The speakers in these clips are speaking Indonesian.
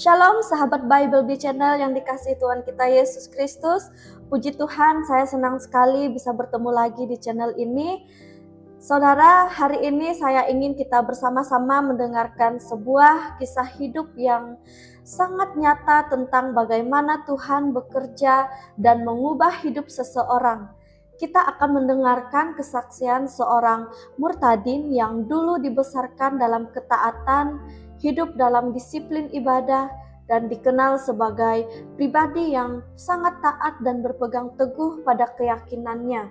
Shalom sahabat Bible Bee Channel yang dikasihi Tuhan kita Yesus Kristus. Puji Tuhan, saya senang sekali bisa bertemu lagi di channel ini. Saudara, hari ini saya ingin kita bersama-sama mendengarkan sebuah kisah hidup yang sangat nyata tentang bagaimana Tuhan bekerja dan mengubah hidup seseorang. Kita akan mendengarkan kesaksian seorang murtadin yang dulu dibesarkan dalam ketaatan, hidup dalam disiplin ibadah, dan dikenal sebagai pribadi yang sangat taat dan berpegang teguh pada keyakinannya.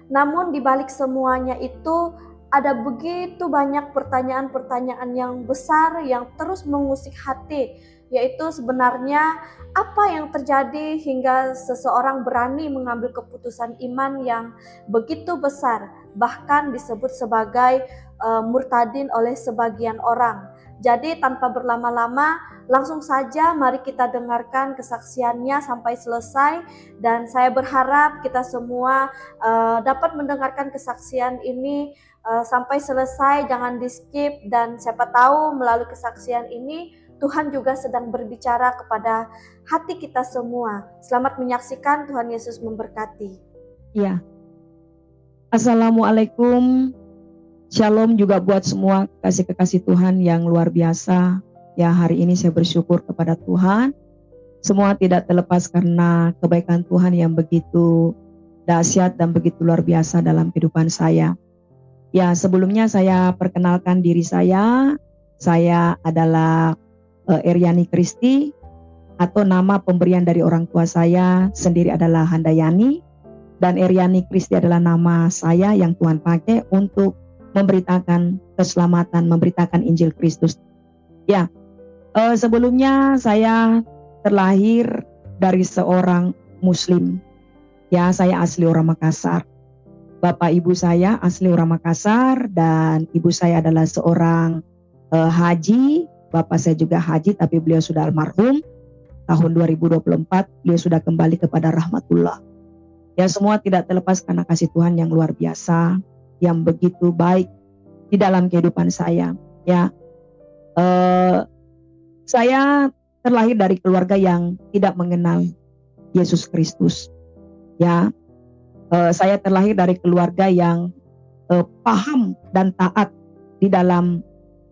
Namun di balik semuanya itu ada begitu banyak pertanyaan-pertanyaan yang besar yang terus mengusik hati, yaitu sebenarnya apa yang terjadi hingga seseorang berani mengambil keputusan iman yang begitu besar, bahkan disebut sebagai murtadin oleh sebagian orang. Jadi tanpa berlama-lama, langsung saja mari kita dengarkan kesaksiannya sampai selesai, dan saya berharap kita semua dapat mendengarkan kesaksian ini sampai selesai, jangan di skip, dan siapa tahu melalui kesaksian ini Tuhan juga sedang berbicara kepada hati kita semua. Selamat menyaksikan, Tuhan Yesus memberkati. Ya, Assalamualaikum, Shalom juga buat semua kekasih-kekasih Tuhan yang luar biasa. Ya, hari ini saya bersyukur kepada Tuhan. Semua tidak terlepas karena kebaikan Tuhan yang begitu dahsyat dan begitu luar biasa dalam kehidupan saya. Ya, sebelumnya saya perkenalkan diri saya. Saya adalah Eryani Kristi, atau nama pemberian dari orang tua saya sendiri adalah Handayani, dan Eryani Kristi adalah nama saya yang Tuhan pakai untuk memberitakan keselamatan, memberitakan Injil Kristus. Ya, sebelumnya saya terlahir dari seorang Muslim. Ya, saya asli orang Makassar. Bapak ibu saya asli orang Makassar, dan ibu saya adalah seorang haji. Bapak saya juga haji, tapi beliau sudah almarhum. Tahun 2024 beliau sudah kembali kepada rahmatullah. Ya, semua tidak terlepas karena kasih Tuhan yang luar biasa, yang begitu baik di dalam kehidupan saya. Ya, saya terlahir dari keluarga yang tidak mengenal Yesus Kristus. Ya, saya terlahir dari keluarga yang paham dan taat di dalam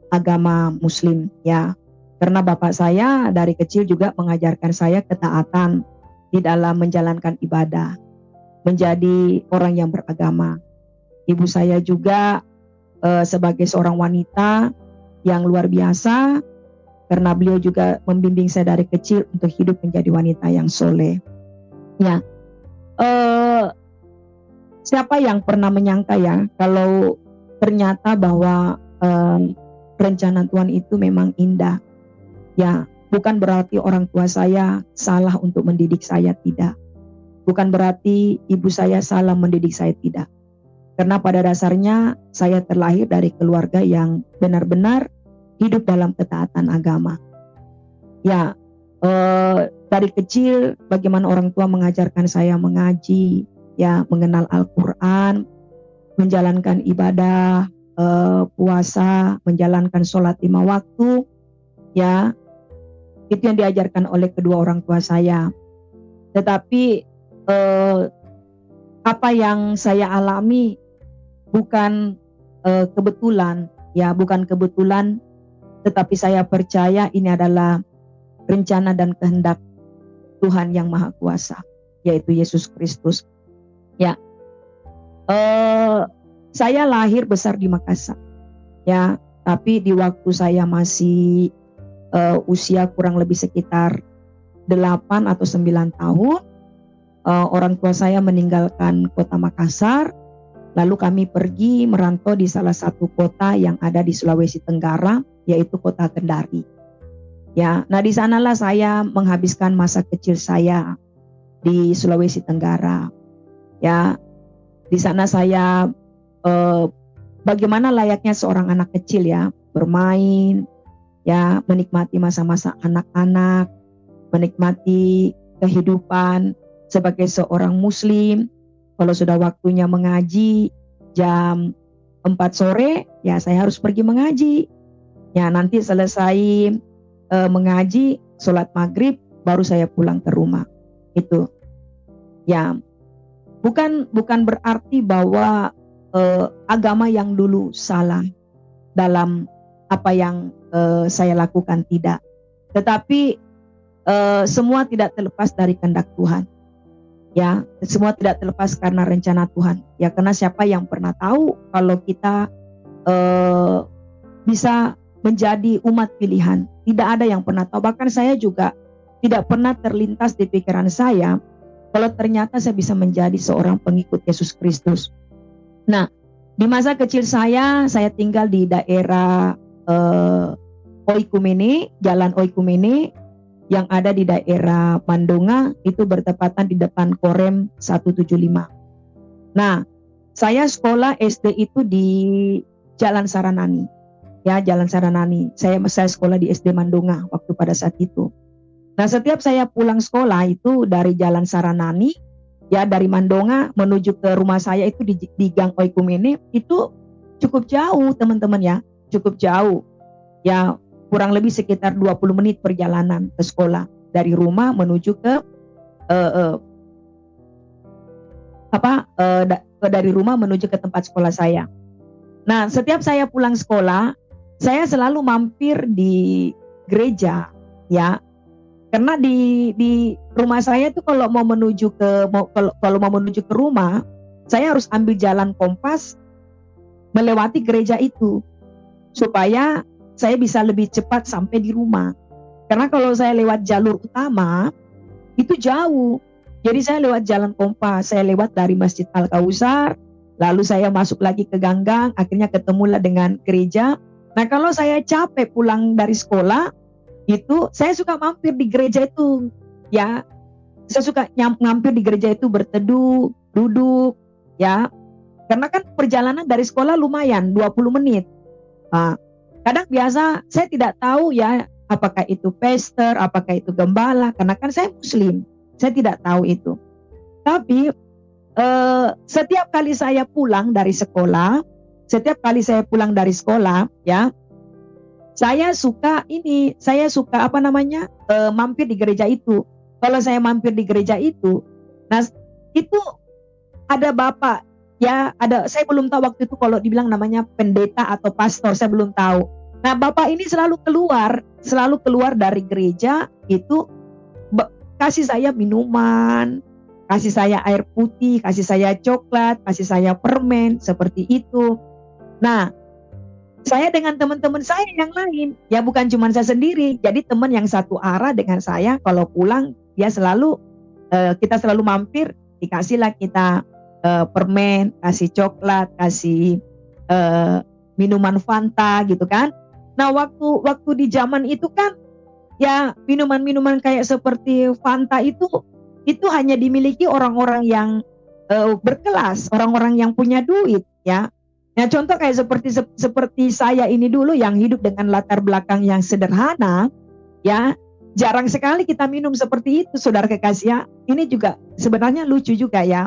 agama Muslim. Ya, karena bapak saya dari kecil juga mengajarkan saya ketaatan di dalam menjalankan ibadah, menjadi orang yang beragama. Ibu saya juga sebagai seorang wanita yang luar biasa, karena beliau juga membimbing saya dari kecil untuk hidup menjadi wanita yang soleh. Ya, siapa yang pernah menyangka ya kalau ternyata bahwa rencana Tuhan itu memang indah. Ya, bukan berarti orang tua saya salah untuk mendidik saya, tidak. Bukan berarti ibu saya salah mendidik saya, tidak. Karena pada dasarnya saya terlahir dari keluarga yang benar-benar hidup dalam ketaatan agama. Ya, dari kecil bagaimana orang tua mengajarkan saya mengaji, ya, mengenal Al-Quran, menjalankan ibadah, puasa, menjalankan sholat 5 waktu, ya, itu yang diajarkan oleh kedua orang tua saya. Tetapi apa yang saya alami bukan kebetulan, ya, bukan kebetulan, tetapi saya percaya ini adalah rencana dan kehendak Tuhan yang Maha Kuasa, yaitu Yesus Kristus. Ya, saya lahir besar di Makassar, ya, tapi di waktu saya masih usia kurang lebih sekitar 8 atau 9 tahun, orang tua saya meninggalkan kota Makassar. Lalu kami pergi merantau di salah satu kota yang ada di Sulawesi Tenggara, yaitu kota Kendari. Ya, nah di sanalah saya menghabiskan masa kecil saya di Sulawesi Tenggara. Ya, di sana saya bagaimana layaknya seorang anak kecil, ya, bermain, ya, menikmati masa-masa anak-anak, menikmati kehidupan sebagai seorang Muslim. Kalau sudah waktunya mengaji jam 4 sore, ya saya harus pergi mengaji. Ya, nanti selesai mengaji, sholat maghrib, baru saya pulang ke rumah. Itu ya, bukan berarti bahwa agama yang dulu salah dalam apa yang saya lakukan, tidak. Tetapi semua tidak terlepas dari kehendak Tuhan. Ya, semua tidak terlepas karena rencana Tuhan. Ya, karena siapa yang pernah tahu kalau kita bisa menjadi umat pilihan? Tidak ada yang pernah tahu. Bahkan saya juga tidak pernah terlintas di pikiran saya kalau ternyata saya bisa menjadi seorang pengikut Yesus Kristus. Nah, di masa kecil saya tinggal di daerah Oikumene, Jalan Oikumene, yang ada di daerah Mandonga, itu bertepatan di depan Korem 175. Nah, saya sekolah SD itu di Jalan Saranani. Ya, Jalan Saranani. Saya sekolah di SD Mandonga waktu pada saat itu. Nah, setiap saya pulang sekolah itu dari Jalan Saranani, ya dari Mandonga menuju ke rumah saya itu di Gang Oikumene, itu cukup jauh teman-teman ya, cukup jauh. Ya, kurang lebih sekitar 20 menit perjalanan ke sekolah dari rumah menuju ke dari rumah menuju ke tempat sekolah saya. Nah, setiap saya pulang sekolah, saya selalu mampir di gereja, ya. Karena di rumah saya itu kalau mau menuju ke rumah, saya harus ambil jalan kompas melewati gereja itu supaya saya bisa lebih cepat sampai di rumah. Karena kalau saya lewat jalur utama, itu jauh. Jadi saya lewat jalan kompas, saya lewat dari Masjid Al-Kausar, lalu saya masuk lagi ke Ganggang, akhirnya ketemulah dengan gereja. Nah, kalau saya capek pulang dari sekolah, itu saya suka mampir di gereja itu. Ya, saya suka mampir di gereja itu, berteduh, duduk, ya. Karena kan perjalanan dari sekolah lumayan, 20 menit. Nah, kadang biasa saya tidak tahu ya apakah itu pastor, apakah itu gembala, karena kan saya Muslim, saya tidak tahu itu. Tapi setiap kali saya pulang dari sekolah, ya, saya suka mampir di gereja itu. Kalau saya mampir di gereja itu, nah itu ada bapak, ya saya belum tahu waktu itu kalau dibilang namanya pendeta atau pastor, saya belum tahu. Nah, bapak ini selalu keluar dari gereja itu kasih saya minuman, kasih saya air putih, kasih saya coklat, kasih saya permen, seperti itu. Nah, saya dengan teman-teman saya yang lain, ya bukan cuma saya sendiri, jadi teman yang satu arah dengan saya, kalau pulang dia kita selalu mampir, dikasihlah kita permen, kasih coklat, kasih minuman Fanta gitu kan. Nah, waktu di zaman itu kan ya minuman-minuman kayak seperti Fanta itu hanya dimiliki orang-orang yang berkelas, orang-orang yang punya duit, ya. Nah, contoh kayak seperti saya ini dulu yang hidup dengan latar belakang yang sederhana, ya. Jarang sekali kita minum seperti itu, saudara kekasih ya. Ini juga sebenarnya lucu juga ya.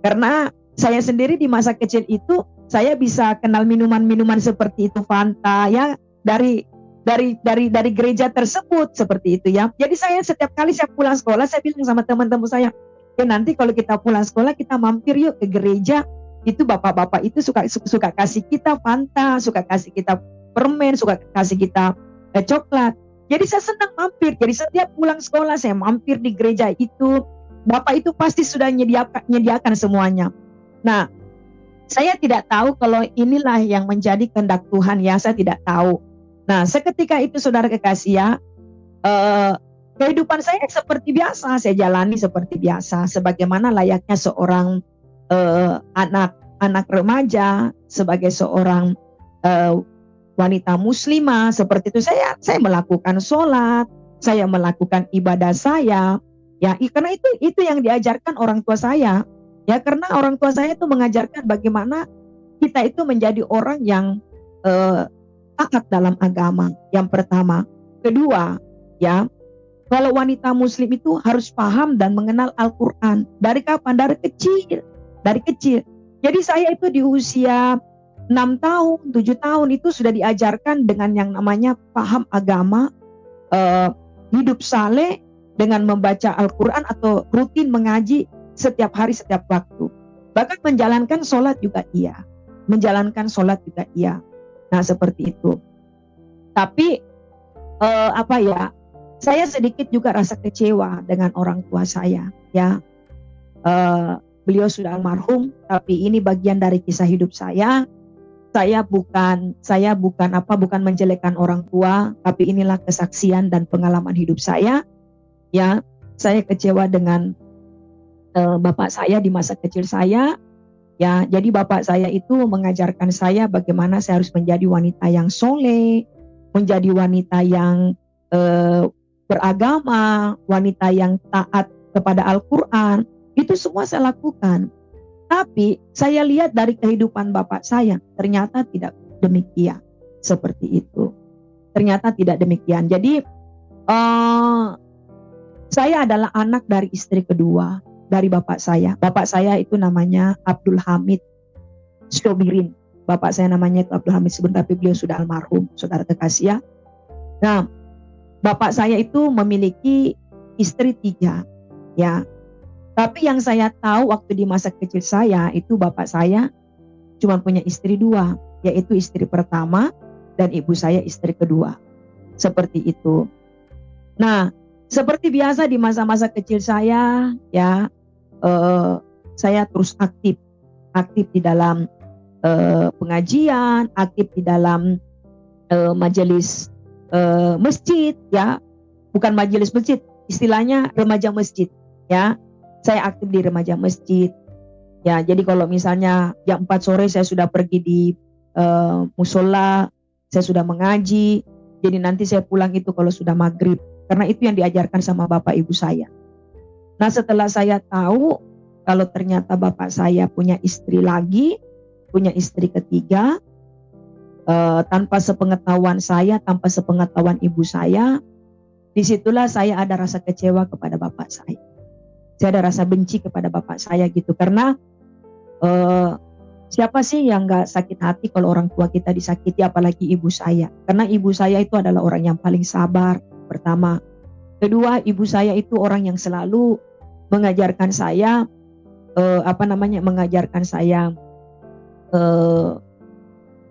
Karena saya sendiri di masa kecil itu saya bisa kenal minuman-minuman seperti itu Fanta ya dari gereja tersebut, seperti itu ya. Jadi saya setiap kali saya pulang sekolah, saya bilang sama teman-teman saya, nanti kalau kita pulang sekolah kita mampir yuk ke gereja. Itu bapak-bapak itu suka kasih kita Fanta, suka kasih kita permen, suka kasih kita coklat. Jadi saya senang mampir. Jadi setiap pulang sekolah saya mampir di gereja itu. Bapak itu pasti sudah menyediakan semuanya. Nah, saya tidak tahu kalau inilah yang menjadi kehendak Tuhan ya, saya tidak tahu. Nah, seketika itu saudara kekasih ya, kehidupan saya seperti biasa, saya jalani seperti biasa, sebagaimana layaknya seorang anak remaja, sebagai seorang wanita muslimah, seperti itu saya melakukan sholat, saya melakukan ibadah saya, ya karena itu yang diajarkan orang tua saya, ya karena orang tua saya itu mengajarkan bagaimana kita itu menjadi orang yang taat dalam agama, yang pertama. Kedua, ya kalau wanita muslim itu harus paham dan mengenal Al-Quran. Dari kapan? Dari kecil. Jadi saya itu di usia 6 tahun, 7 tahun itu sudah diajarkan dengan yang namanya paham agama, hidup saleh dengan membaca Al-Quran atau rutin mengaji setiap hari, setiap waktu. Bahkan menjalankan sholat juga iya. Menjalankan sholat juga iya. Nah seperti itu. Tapi saya sedikit juga rasa kecewa dengan orang tua saya. Ya, beliau sudah almarhum, tapi ini bagian dari kisah hidup saya. Saya bukan menjelekkan orang tua, tapi inilah kesaksian dan pengalaman hidup saya. Ya, saya kecewa dengan bapak saya di masa kecil saya. Ya, jadi bapak saya itu mengajarkan saya bagaimana saya harus menjadi wanita yang soleh, menjadi wanita yang beragama, wanita yang taat kepada Al-Quran. Itu semua saya lakukan. Tapi saya lihat dari kehidupan bapak saya, ternyata tidak demikian. Seperti itu. Ternyata tidak demikian. Jadi saya adalah anak dari istri kedua dari bapak saya. Bapak saya itu namanya Abdul Hamid Shobirin. Bapak saya namanya itu Abdul Hamid Shobirin, tapi beliau sudah almarhum, saudara kekasih ya. Nah, bapak saya itu memiliki istri 3, ya. Tapi yang saya tahu waktu di masa kecil saya itu bapak saya cuma punya istri 2, yaitu istri pertama dan ibu saya istri kedua. Seperti itu. Nah, seperti biasa di masa-masa kecil saya, ya, saya terus aktif di dalam pengajian, aktif di dalam majelis masjid, ya, bukan majelis masjid, istilahnya remaja masjid, ya. Saya aktif di remaja masjid, ya. Jadi kalau misalnya jam 4 sore saya sudah pergi di musola, saya sudah mengaji. Jadi nanti saya pulang itu kalau sudah maghrib, karena itu yang diajarkan sama bapak ibu saya. Nah setelah saya tahu kalau ternyata bapak saya punya istri lagi, punya istri ketiga, tanpa sepengetahuan saya, tanpa sepengetahuan ibu saya, disitulah saya ada rasa kecewa kepada bapak saya. Saya ada rasa benci kepada bapak saya gitu, karena siapa sih yang gak sakit hati kalau orang tua kita disakiti, apalagi ibu saya. Karena ibu saya itu adalah orang yang paling sabar, pertama. Kedua, ibu saya itu orang yang selalu mengajarkan saya, mengajarkan saya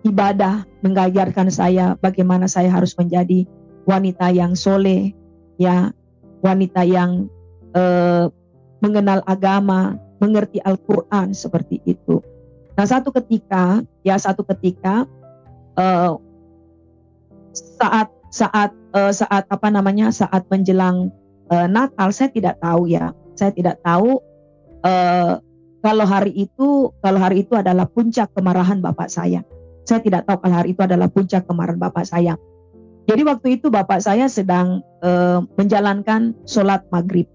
ibadah, mengajarkan saya bagaimana saya harus menjadi wanita yang soleh, ya, wanita yang mengenal agama, mengerti Al-Quran, seperti itu. Nah satu ketika saat menjelang Natal, saya tidak tahu kalau hari itu adalah puncak kemarahan bapak saya. Saya tidak tahu kalau hari itu adalah puncak kemarahan bapak saya. Jadi waktu itu bapak saya sedang menjalankan sholat maghrib,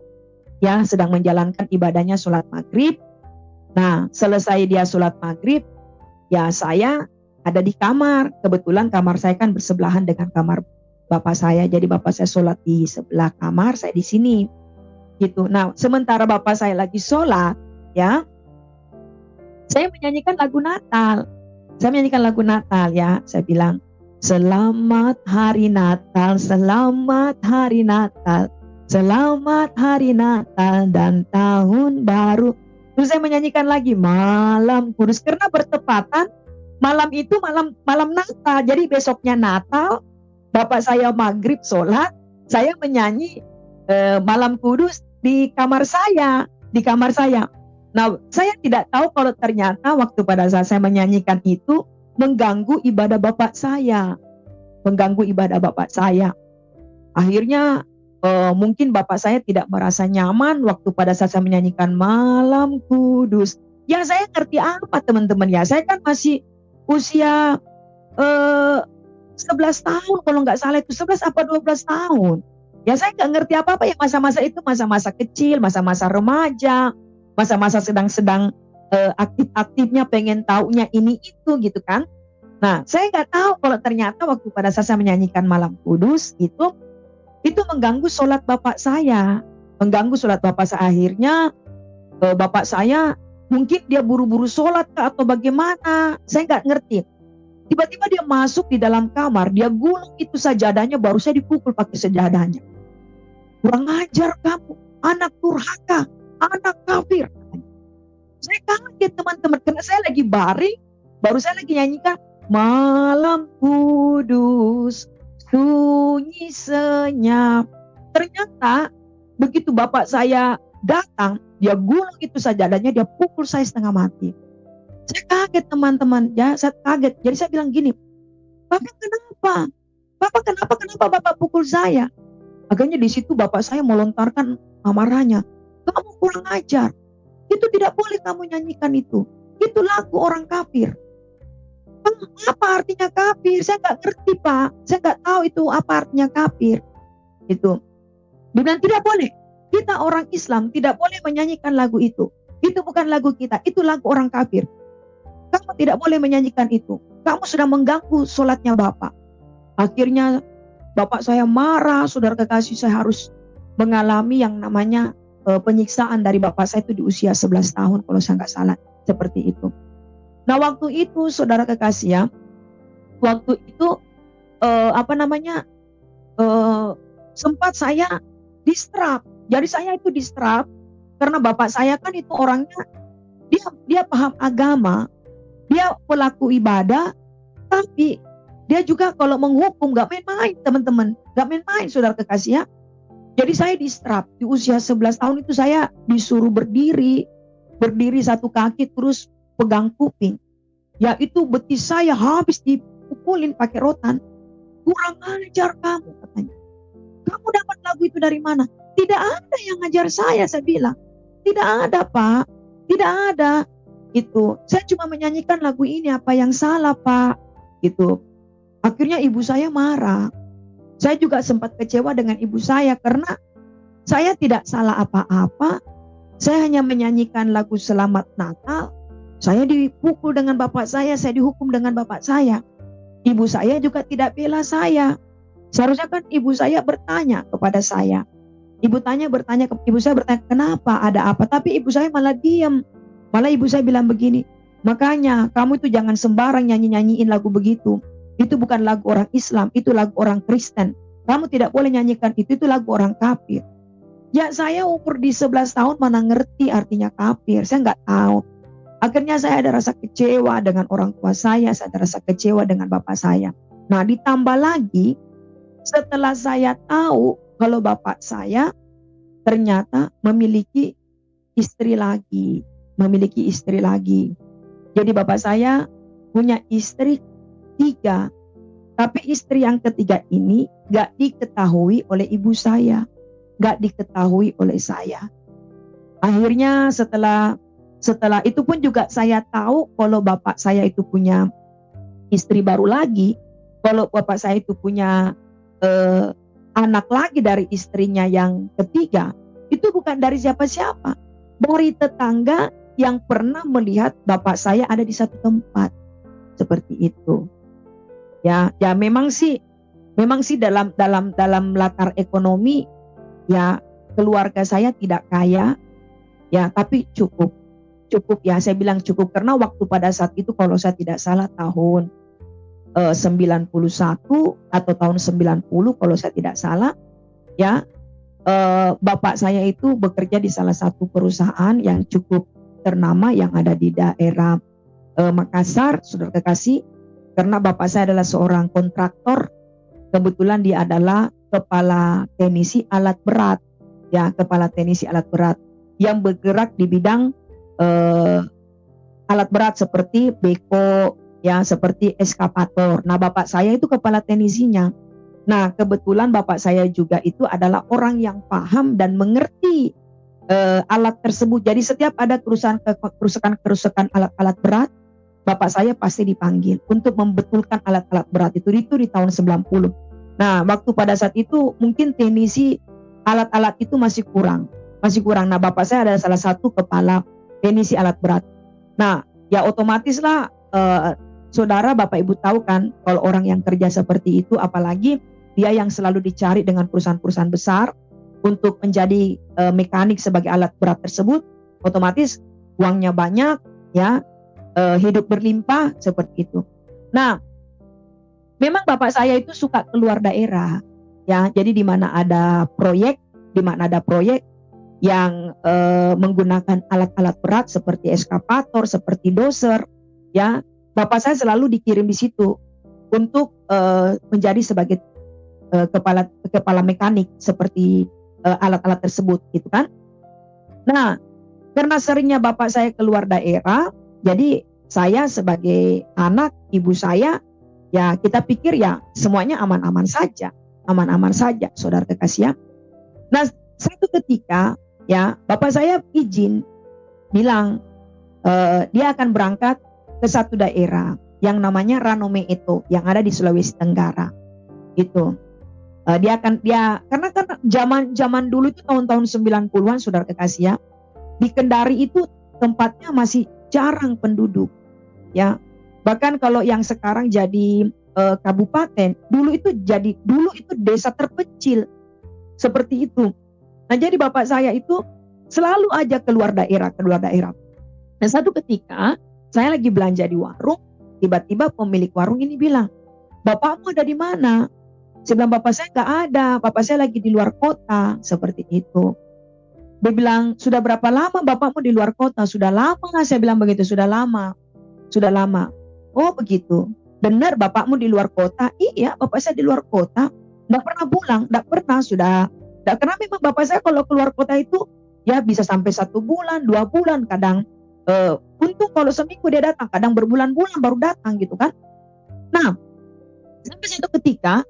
ya, sedang menjalankan ibadahnya sholat maghrib. Nah selesai dia sholat maghrib, ya saya ada di kamar. Kebetulan kamar saya kan bersebelahan dengan kamar bapak saya. Jadi bapak saya sholat di sebelah kamar, saya di sini, gitu. Nah sementara bapak saya lagi sholat, ya, saya menyanyikan lagu Natal. Ya. Saya bilang, selamat hari Natal, selamat hari Natal, selamat hari Natal dan tahun baru. Terus saya menyanyikan lagi malam kudus, karena bertepatan malam itu malam Natal. Jadi besoknya Natal, bapak saya maghrib sholat, saya menyanyi malam kudus di kamar saya. Nah saya tidak tahu kalau ternyata waktu pada saat saya menyanyikan itu mengganggu ibadah bapak saya. Akhirnya mungkin bapak saya tidak merasa nyaman waktu pada saat saya menyanyikan malam kudus. Ya saya ngerti apa teman-teman ya, saya kan masih usia 11 tahun kalau nggak salah, itu 11 apa 12 tahun. Ya saya nggak ngerti apa-apa ya, masa-masa itu masa-masa kecil, masa-masa remaja, masa-masa sedang aktif-aktifnya pengen taunya ini itu gitu kan. Nah saya nggak tahu kalau ternyata waktu pada saat saya menyanyikan malam kudus itu mengganggu sholat bapak saya. Akhirnya bapak saya mungkin dia buru-buru sholat atau bagaimana, saya nggak ngerti. Tiba-tiba dia masuk di dalam kamar, dia gulung itu sajadahnya, baru saya dipukul pakai sajadahnya. kurang ajar kamu, anak durhaka, anak kafir. Saya kaget teman-teman, karena saya lagi baring, baru saya lagi nyanyikan malam kudus, sunyi senyap. Ternyata begitu bapak saya datang, dia gulung itu sajadahnya, dia pukul saya setengah mati. Saya kaget teman-teman, ya saya kaget. Jadi saya bilang gini, Bapak kenapa? Kenapa Bapak pukul saya? Akhirnya di situ bapak saya melontarkan amarahnya, kamu kurang ajar. Itu tidak boleh kamu nyanyikan itu. Itu lagu orang kafir. Apa artinya kafir? Saya nggak ngerti Pak. Saya nggak tahu itu apa artinya kafir. Itu. Dia bilang tidak boleh. Kita orang Islam tidak boleh menyanyikan lagu itu. Itu bukan lagu kita. Itu lagu orang kafir. Kamu tidak boleh menyanyikan itu. Kamu sudah mengganggu sholatnya Bapak. Akhirnya bapak saya marah. Saudara kekasih, saya harus mengalami yang namanya penyiksaan dari bapak saya itu di usia 11 tahun kalau saya nggak salah, seperti itu. Nah waktu itu saudara kekasih ya, waktu itu sempat saya distrap. Jadi saya itu distrap karena bapak saya kan itu orangnya dia paham agama, dia pelaku ibadah, tapi dia juga kalau menghukum nggak main-main teman-teman, nggak main-main saudara kekasih ya. Jadi saya distrap di usia 11 tahun itu saya disuruh berdiri satu kaki terus pegang kuping. Ya itu betis saya habis dipukulin pakai rotan. Kurang ajar kamu katanya. Kamu dapat lagu itu dari mana? Tidak ada yang ngajar saya bilang. Tidak ada Pak, tidak ada. Itu saya cuma menyanyikan lagu ini, apa yang salah Pak? Gitu. Akhirnya ibu saya marah. Saya juga sempat kecewa dengan ibu saya karena saya tidak salah apa-apa. Saya hanya menyanyikan lagu Selamat Natal. Saya dipukul dengan bapak saya dihukum dengan bapak saya. Ibu saya juga tidak bela saya. Seharusnya kan ibu saya bertanya kepada saya. Ibu saya bertanya, kenapa, ada apa? Tapi ibu saya malah diam. Malah ibu saya bilang begini, makanya kamu itu jangan sembarang nyanyiin lagu begitu. Itu bukan lagu orang Islam, itu lagu orang Kristen. Kamu tidak boleh nyanyikan itu lagu orang kafir. Ya saya umur di 11 tahun mana ngerti artinya kafir, saya nggak tahu. Akhirnya saya ada rasa kecewa dengan orang tua saya ada rasa kecewa dengan bapak saya. Nah ditambah lagi, setelah saya tahu kalau bapak saya ternyata memiliki istri lagi. Jadi bapak saya punya istri 3, tapi istri yang ketiga ini gak diketahui oleh ibu saya, gak diketahui oleh saya. Akhirnya setelah itu pun juga saya tahu kalau bapak saya itu punya istri baru lagi, kalau bapak saya itu punya anak lagi dari istrinya yang ketiga, itu bukan dari siapa-siapa, dari tetangga yang pernah melihat bapak saya ada di satu tempat, seperti itu. Ya memang sih dalam latar ekonomi ya keluarga saya tidak kaya ya, tapi cukup ya, saya bilang cukup karena waktu pada saat itu kalau saya tidak salah tahun 91 atau tahun 90 kalau saya tidak salah ya, bapak saya itu bekerja di salah satu perusahaan yang cukup ternama yang ada di daerah Makassar, saudara kekasih. Karena bapak saya adalah seorang kontraktor, kebetulan dia adalah kepala teknisi alat berat, ya kepala teknisi alat berat yang bergerak di bidang alat berat seperti beko, ya seperti eskavator. Nah bapak saya itu kepala teknisinya. Nah kebetulan bapak saya juga itu adalah orang yang paham dan mengerti alat tersebut. Jadi setiap ada kerusakan alat-alat berat, bapak saya pasti dipanggil untuk membetulkan alat-alat berat itu di tahun 90. Nah, waktu pada saat itu mungkin teknisi alat-alat itu masih kurang. Nah, bapak saya adalah salah satu kepala teknisi alat berat. Nah, ya otomatis lah saudara Bapak Ibu tahu kan kalau orang yang kerja seperti itu, apalagi dia yang selalu dicari dengan perusahaan-perusahaan besar untuk menjadi mekanik sebagai alat berat tersebut, otomatis uangnya banyak ya. Hidup berlimpah seperti itu. Nah, memang bapak saya itu suka keluar daerah, ya. Jadi di mana ada proyek, di mana ada proyek yang menggunakan alat-alat berat seperti eskavator, seperti dozer, ya, bapak saya selalu dikirim di situ untuk menjadi sebagai kepala mekanik seperti alat-alat tersebut, gitu kan. Nah, karena seringnya bapak saya keluar daerah, jadi saya sebagai anak ibu saya, ya kita pikir ya semuanya aman-aman saja, saudara kekasih ya. Nah, satu ketika ya bapak saya izin bilang dia akan berangkat ke satu daerah yang namanya Ranome itu yang ada di Sulawesi Tenggara. Gitu. Karena zaman dulu itu tahun-tahun 90-an saudara kekasih ya. Di Kendari itu tempatnya masih jarang penduduk. Ya. Bahkan kalau yang sekarang jadi kabupaten, dulu itu desa terpencil. Seperti itu. Nah, jadi bapak saya itu selalu aja keluar daerah. Nah, satu ketika saya lagi belanja di warung, tiba-tiba pemilik warung ini bilang, "Bapakmu ada di mana?" Saya bilang, "Bapak saya nggak ada, bapak saya lagi di luar kota," seperti itu. Dia bilang, "Sudah berapa lama bapakmu di luar kota?" "Sudah lama," saya bilang begitu, "sudah lama." "Oh begitu, benar bapakmu di luar kota?" "Iya, bapak saya di luar kota, nggak pernah pulang, karena memang bapak saya kalau keluar kota itu ya bisa sampai 1 bulan, 2 bulan, kadang untung kalau seminggu dia datang, kadang berbulan-bulan baru datang gitu kan." Nah, sampai satu ketika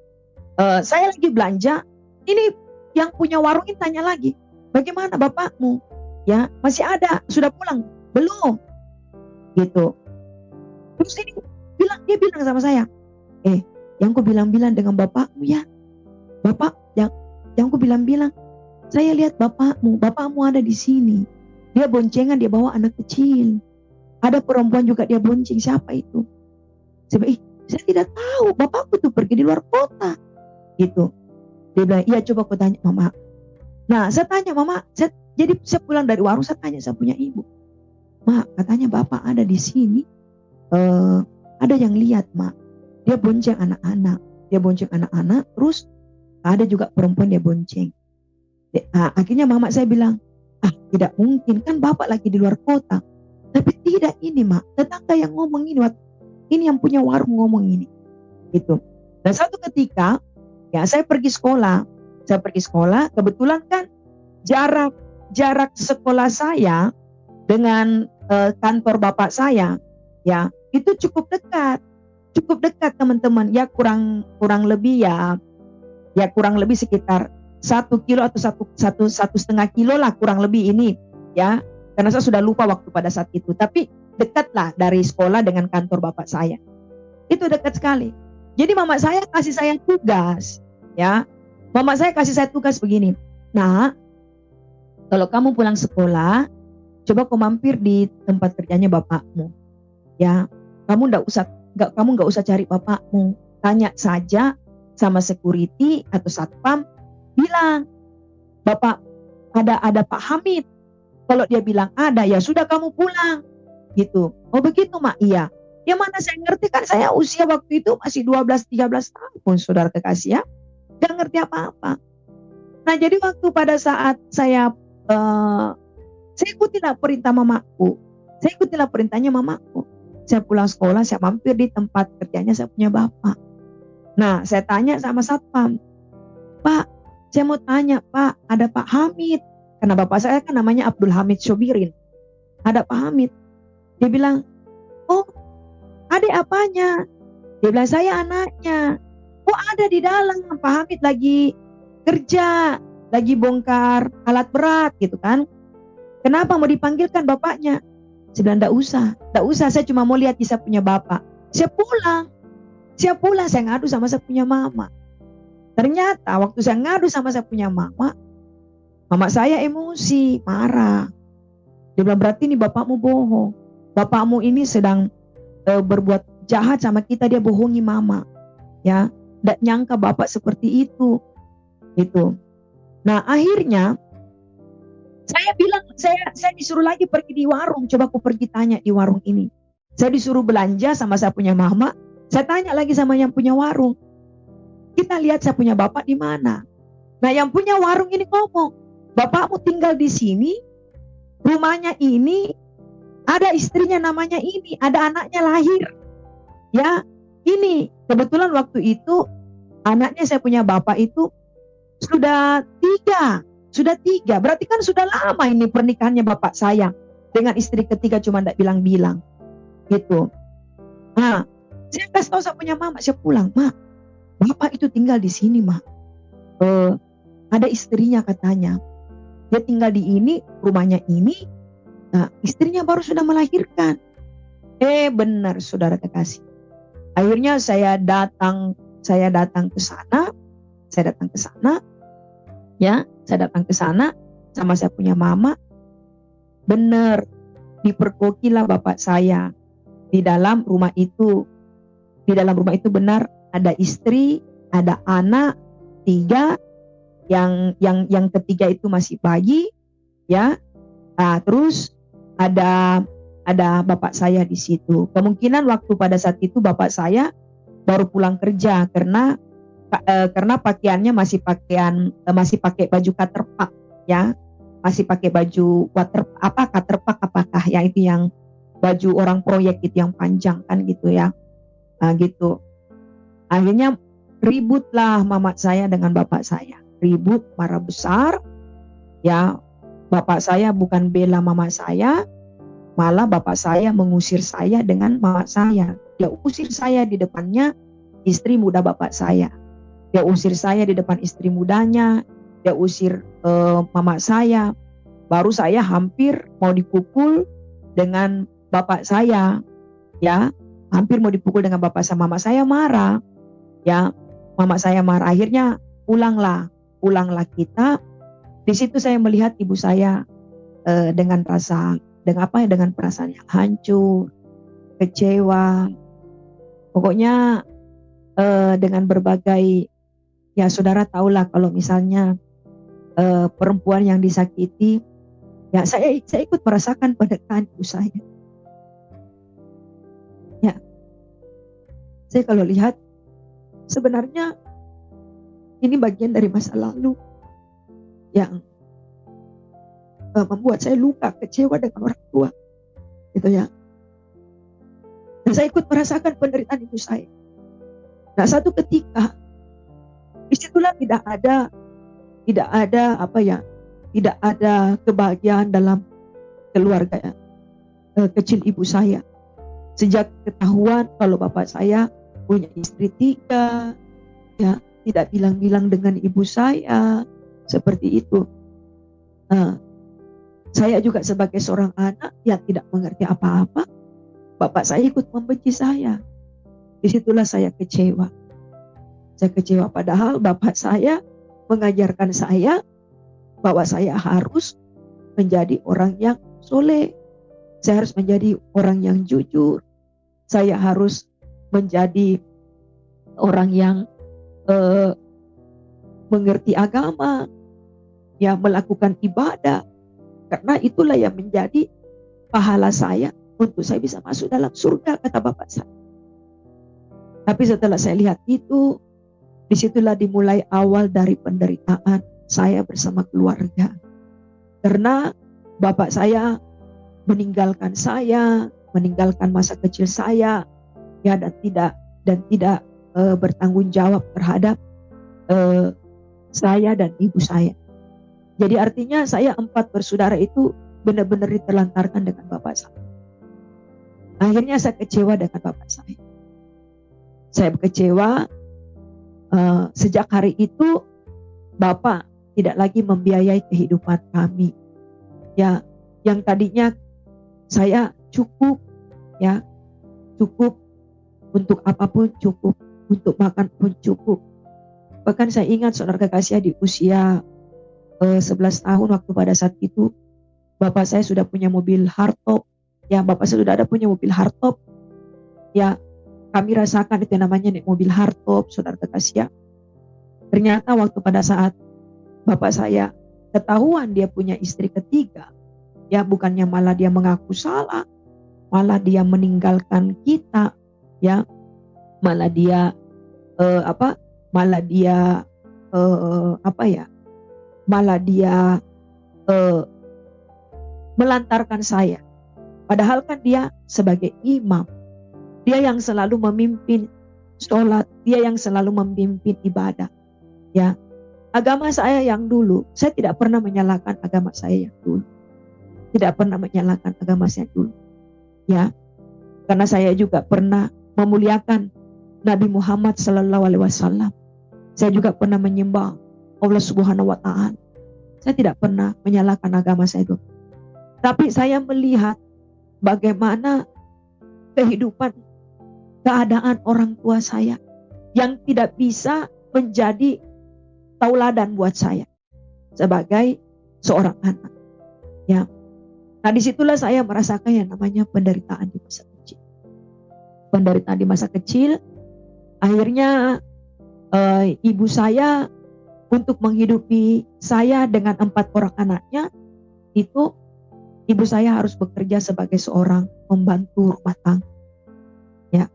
saya lagi belanja, ini yang punya warung ini tanya lagi, "Bagaimana bapakmu? Ya, masih ada, sudah pulang? Belum?" Gitu. Terus dia bilang sama saya, "Yang ku bilang-bilang dengan bapakmu ya. Bapak, yang ku bilang-bilang, saya lihat bapakmu ada di sini. Dia boncengan, dia bawa anak kecil. Ada perempuan juga dia bonceng, siapa itu?" Saya bilang, "Saya tidak tahu, bapakku tuh pergi di luar kota." Gitu. Dia bilang, "Iya, coba aku tanya mama." Nah, saya tanya mama, jadi saya pulang dari warung, saya tanya saya punya ibu, "Mak, katanya bapak ada di sini, ada yang lihat mak, dia bonceng anak-anak, terus ada juga perempuan dia bonceng." Nah, akhirnya mama saya bilang, "Tidak mungkin, kan bapak lagi di luar kota." "Tapi tidak, ini mak, tetangga yang ngomong ini yang punya warung ngomong ini." Gitu. Dan satu ketika ya saya pergi sekolah, kebetulan kan jarak sekolah saya dengan kantor bapak saya ya itu cukup dekat teman-teman, ya kurang lebih kurang lebih sekitar 1 kilo atau satu setengah kilo lah kurang lebih ini ya, karena saya sudah lupa waktu pada saat itu, tapi dekat lah dari sekolah dengan kantor bapak saya, itu dekat sekali. Jadi mama saya kasih saya tugas ya. Mama saya kasih saya tugas begini, "Nah, kalau kamu pulang sekolah, coba kau mampir di tempat kerjanya bapakmu. Ya, kamu nggak usah cari bapakmu. Tanya saja sama security atau satpam, bilang, 'Bapak, ada Pak Hamid.' Kalau dia bilang ada, ya sudah kamu pulang." Gitu. "Oh begitu mak?" "Iya." Ya mana saya ngerti, kan saya usia waktu itu masih 12-13 tahun saudara kekasih ya. Gak ngerti apa-apa. Nah, jadi waktu pada saat saya ikutilah perintahnya mamaku. Saya pulang sekolah, saya mampir di tempat kerjanya saya punya bapak. Nah, saya tanya sama satpam, "Pak, saya mau tanya Pak, ada Pak Hamid?" Karena bapak saya kan namanya Abdul Hamid Sobirin. "Ada Pak Hamid." Dia bilang, "Oh, adik apanya?" Dia bilang, "Saya anaknya." "Oh, ada di dalam, Pak Hamid lagi kerja, lagi bongkar alat berat," gitu kan. "Kenapa, mau dipanggilkan bapaknya?" Saya bilang, "Enggak usah, saya cuma mau lihat saya punya bapak." Saya pulang, saya ngadu sama saya punya mama. Ternyata waktu saya ngadu sama saya punya mama saya emosi, marah. Dia bilang, "Berarti ini bapakmu bohong. Bapakmu ini sedang berbuat jahat sama kita, dia bohongi mama." Ya, nggak nyangka bapak seperti itu. Gitu. Nah, akhirnya saya bilang, saya disuruh lagi pergi di warung, coba aku pergi tanya di warung ini. Saya disuruh belanja sama saya punya mama, saya tanya lagi sama yang punya warung, "Kita lihat saya punya bapak di mana?" Nah yang punya warung ini ngomong, bapakmu tinggal di sini, rumahnya ini, ada istrinya namanya ini, ada anaknya lahir. Ya, ini kebetulan waktu itu anaknya saya punya bapak itu sudah tiga, berarti kan sudah lama ini pernikahannya bapak saya dengan istri ketiga, cuma tidak bilang-bilang gitu. Nah, saya kasih tahu saya punya mama, saya pulang, "Mak, bapak itu tinggal di sini, Mak. Ada istrinya katanya. Dia tinggal di ini, rumahnya ini. Nah, istrinya baru sudah melahirkan." Benar saudara kekasih. Akhirnya saya datang ke sana. Saya datang ke sana sama saya punya mama. Benar, diperkokilah bapak saya di dalam rumah itu. Di dalam rumah itu benar ada istri, ada anak 3, yang ketiga itu masih bayi, ya. Nah, terus ada bapak saya di situ. Kemungkinan waktu pada saat itu bapak saya baru pulang kerja karena pakaiannya masih pakai baju katerpak, ya. Masih pakai baju katerpak apakah ya, itu yang baju orang proyek itu yang panjang kan gitu ya. Nah, gitu. Akhirnya ributlah mama saya dengan bapak saya. Ribut, marah besar. Ya, bapak saya bukan bela mama saya, malah bapak saya mengusir saya dengan mama saya. Dia usir saya di depannya istri muda bapak saya. Dia usir saya di depan istri mudanya. Dia usir mama saya. Baru saya hampir mau dipukul dengan bapak saya. Ya, hampir mau dipukul dengan bapak saya. Mama saya marah. Ya, mama saya marah. Akhirnya pulanglah kita. Di situ saya melihat ibu saya dengan perasaan yang hancur, kecewa. Pokoknya dengan berbagai, ya saudara tahulah kalau misalnya perempuan yang disakiti, ya saya ikut merasakan penderitaan ibu saya. Ya, saya kalau lihat sebenarnya ini bagian dari masa lalu yang membuat saya luka, kecewa dengan orang tua, gitu ya. Dan saya ikut merasakan penderitaan ibu saya. Nah, satu ketika disitulah tidak ada kebahagiaan dalam keluarga kecil ibu saya. Sejak ketahuan kalau bapak saya punya istri 3, ya, tidak bilang-bilang dengan ibu saya, seperti itu. Saya juga sebagai seorang anak yang tidak mengerti apa-apa, bapak saya ikut membenci saya. Disitulah saya kecewa. Saya kecewa padahal bapak saya mengajarkan saya bahwa saya harus menjadi orang yang soleh. Saya harus menjadi orang yang jujur. Saya harus menjadi orang yang mengerti agama, ya, melakukan ibadah. Karena itulah yang menjadi pahala saya untuk saya bisa masuk dalam surga, kata bapak saya. Tapi setelah saya lihat itu, disitulah dimulai awal dari penderitaan saya bersama keluarga. Karena bapak saya meninggalkan masa kecil saya, ya, dan tidak bertanggung jawab terhadap saya dan ibu saya. Jadi artinya saya 4 bersaudara itu benar-benar ditelantarkan dengan bapak saya. Akhirnya saya kecewa dengan bapak saya. Saya kecewa sejak hari itu bapak tidak lagi membiayai kehidupan kami. Ya, yang tadinya saya cukup, ya, cukup untuk apapun, cukup untuk makan pun cukup. Bahkan saya ingat saudara kekasih, di usia 11 tahun waktu pada saat itu bapak saya sudah punya mobil hardtop. Ya, bapak saya sudah ada punya mobil hardtop. Ya, kami rasakan itu namanya naik mobil hardtop, saudara kekasih, ya. Ternyata waktu pada saat bapak saya ketahuan dia punya istri ketiga, ya, bukannya malah dia mengaku salah, malah dia meninggalkan kita, ya, malah dia malah dia melantarkan saya. Padahal kan dia sebagai imam, dia yang selalu memimpin sholat, dia yang selalu memimpin ibadah. Ya, agama saya yang dulu, saya tidak pernah menyalahkan agama saya yang dulu, tidak pernah menyalahkan agama saya dulu. Ya, karena saya juga pernah memuliakan Nabi Muhammad Sallallahu Alaihi Wasallam. Saya juga pernah menyembah Allah Subhanahu Wa Taala. Saya tidak pernah menyalahkan agama saya dulu. Tapi saya melihat bagaimana kehidupan, keadaan orang tua saya yang tidak bisa menjadi tauladan buat saya sebagai seorang anak. Ya, nah disitulah saya merasakan yang namanya penderitaan di masa kecil. Penderitaan di masa kecil, akhirnya ibu saya untuk menghidupi saya dengan 4 orang anaknya, itu ibu saya harus bekerja sebagai seorang pembantu rumah tangga. Ya.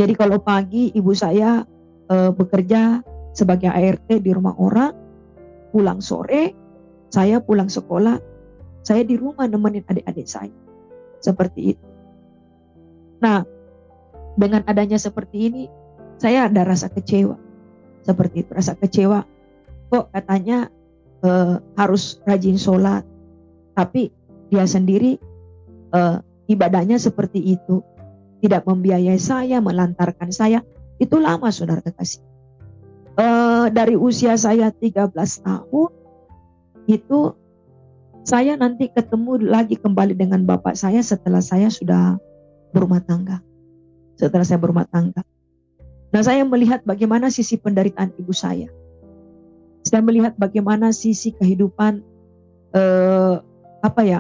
Jadi kalau pagi ibu saya bekerja sebagai ART di rumah orang, pulang sore, saya pulang sekolah, saya di rumah nemenin adik-adik saya. Seperti itu. Nah, dengan adanya seperti ini, saya ada rasa kecewa. Seperti itu, rasa kecewa. Kok katanya harus rajin sholat, tapi dia sendiri ibadahnya seperti itu, tidak membiayai saya, melantarkan saya. Itu lama, saudara kekasih. Dari usia saya 13 tahun, itu saya nanti ketemu lagi kembali dengan bapak saya setelah saya sudah berumah tangga. Setelah saya berumah tangga. Nah, saya melihat bagaimana sisi penderitaan ibu saya. Saya melihat bagaimana sisi kehidupan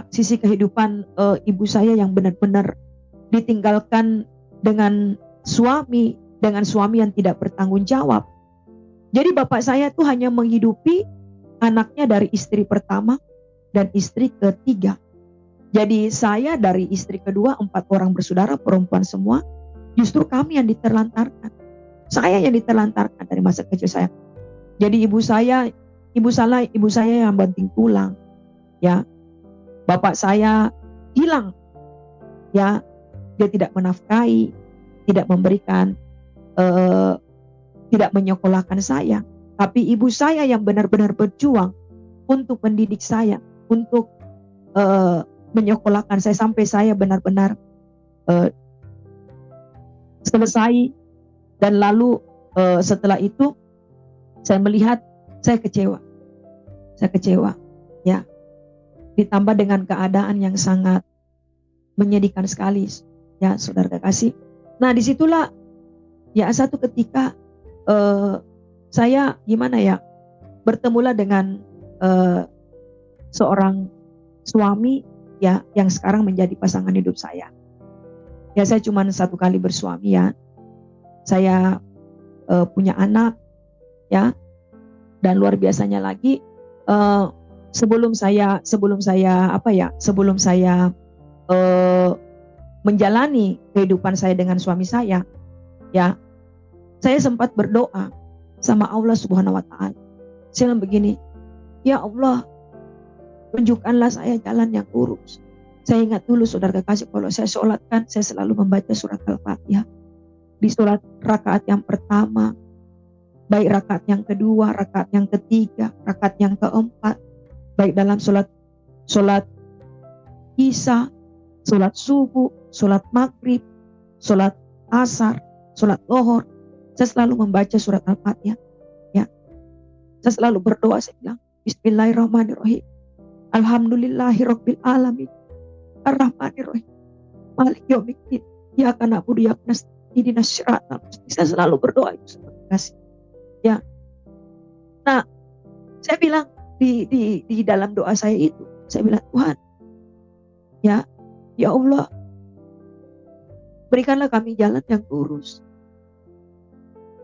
sisi kehidupan ibu saya yang benar-benar ditinggalkan dengan suami yang tidak bertanggung jawab. Jadi bapak saya tuh hanya menghidupi anaknya dari istri pertama dan istri ketiga. Jadi saya dari istri kedua, 4 orang bersaudara perempuan semua, justru kami yang diterlantarkan. Saya yang diterlantarkan dari masa kecil saya. Jadi ibu saya yang banting tulang. Ya. Bapak saya hilang. Ya. Dia tidak menafkahi, tidak memberikan tidak menyekolahkan saya. Tapi ibu saya yang benar-benar berjuang untuk mendidik saya, untuk menyekolahkan saya sampai saya benar-benar selesai. Dan lalu setelah itu saya melihat saya kecewa. Ya. Ditambah dengan keadaan yang sangat menyedihkan sekali, ya saudara kekasih. Nah disitulah ya satu ketika saya bertemulah dengan seorang suami ya yang sekarang menjadi pasangan hidup saya. Ya saya cuma 1 kali bersuami ya. Saya punya anak ya, dan luar biasanya lagi sebelum saya menjalani kehidupan saya dengan suami saya ya, saya sempat berdoa sama Allah Subhanahu Wa Taala. Saya bilang begini, ya Allah, tunjukkanlah saya jalan yang lurus. Saya ingat dulu saudara kekasih, kalau saya sholat kan saya selalu membaca surat Al-Fatihah. Di sholat rakaat yang pertama, baik rakaat yang kedua, rakaat yang ketiga, rakaat yang keempat, baik dalam sholat Isya, sholat subuh, sholat maghrib, sholat asar, sholat lohor, saya selalu membaca surat Al-Fatihah. Ya, saya selalu berdoa, saya bilang Bismillahirrahmanirrahim, Alhamdulillahirabbil alamin, Ar-Rahmanirrahim, Malik yaumiddin, iyyaka na'budu wa iyyaka nasta'in, ihdinas siratal mustaqim. Saya selalu berdoa itu kasih. Ya. Nah, saya bilang di dalam doa saya itu, saya bilang, Tuhan, ya Allah, berikanlah kami jalan yang lurus.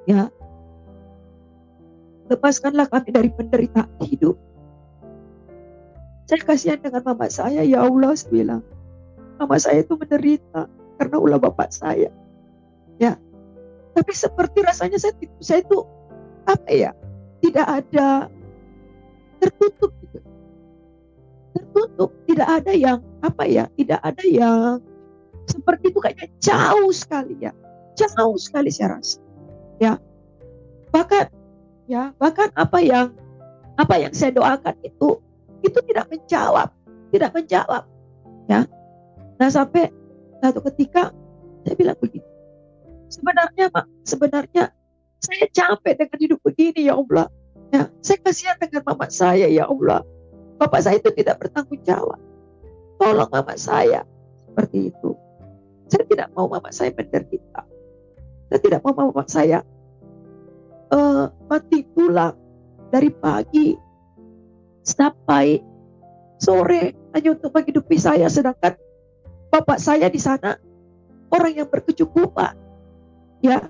Ya. Lepaskanlah kami dari penderitaan hidup. Saya kasihan dengan mama saya, ya Allah, saya bilang, mama saya itu menderita karena ulah bapak saya. Ya, tapi seperti rasanya saya itu tidak ada tertutup gitu. Tertutup, tidak ada yang tidak ada yang seperti itu, kayaknya jauh sekali ya. Jauh sekali saya rasa. Ya. Bahkan apa yang saya doakan itu tidak menjawab, ya. Nah, sampai satu ketika saya bilang begini, sebenarnya saya capek dengan hidup begini, ya Allah. Ya, saya kasihan dengan mama saya, ya Allah. Bapak saya itu tidak bertanggung jawab. Tolong mama saya. Seperti itu. Saya tidak mau mama saya menderita. Saya tidak mau mama saya mati tulang dari pagi sampai sore hanya untuk menghidupi saya, sedangkan bapak saya di sana orang yang berkecukupan, ya,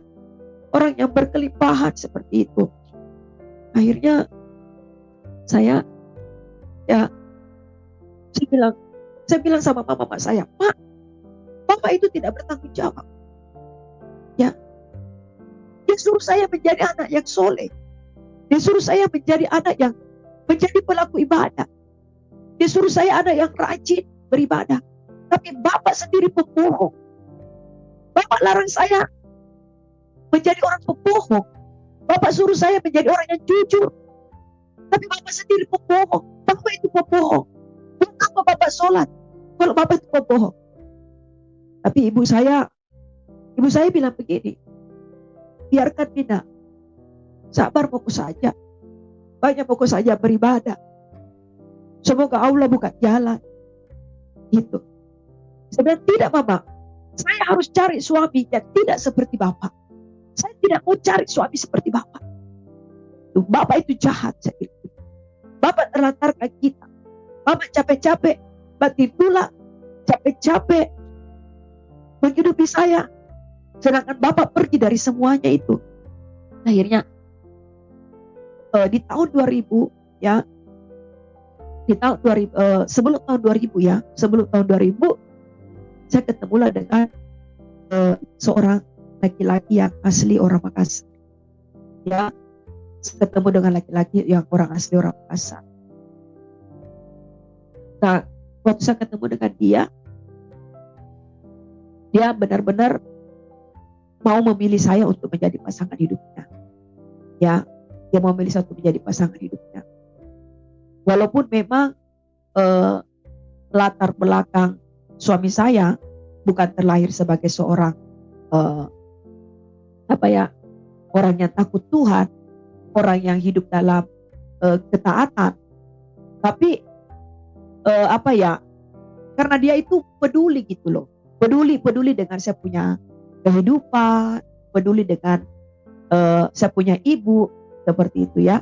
orang yang berkelimpahan seperti itu. Akhirnya saya bilang sama mama saya, "Mak, bapak itu tidak bertanggung jawab. Ya, dia suruh saya menjadi anak yang soleh. Dia suruh saya menjadi anak yang menjadi pelaku ibadah. Dia suruh saya anak yang rajin beribadah. Tapi bapak sendiri pembohong. Bapak larang saya menjadi orang pembohong. Bapak suruh saya menjadi orang yang jujur. Tapi bapak sendiri pembohong. Bapak itu pembohong. Buat apa bapak sholat kalau bapak itu pembohong?" Tapi ibu saya bilang begini, "Biarkan Mina, sabar fokus saja. Banyak fokus saja beribadah. Semoga Allah buka jalan." Gitu. Sebenarnya tidak, Mama. Saya harus cari suami yang tidak seperti bapak. Saya tidak mau cari suami seperti bapak. Bapak itu jahat, saya bilang. Bapak terlantarkan kita. Bapak capek-capek banting tulang, capek-capek menghidupi saya. Sedangkan bapak pergi dari semuanya itu. Akhirnya di tahun 2000, ya, sebelum tahun 2000 ya, saya ketemulah dengan seorang laki-laki yang asli orang Makassar. Ya, ketemu dengan laki-laki yang orang asli orang Makassar. Nah, waktu saya ketemu dengan dia benar-benar mau memilih saya untuk menjadi pasangan hidupnya. Ya, dia mau memilih saya untuk menjadi pasangan hidupnya. Walaupun memang latar belakang suami saya bukan terlahir sebagai seorang orang yang takut Tuhan, orang yang hidup dalam ketaatan, tapi karena dia itu peduli gitu loh, peduli dengan saya punya kehidupan, peduli dengan saya punya ibu, seperti itu ya.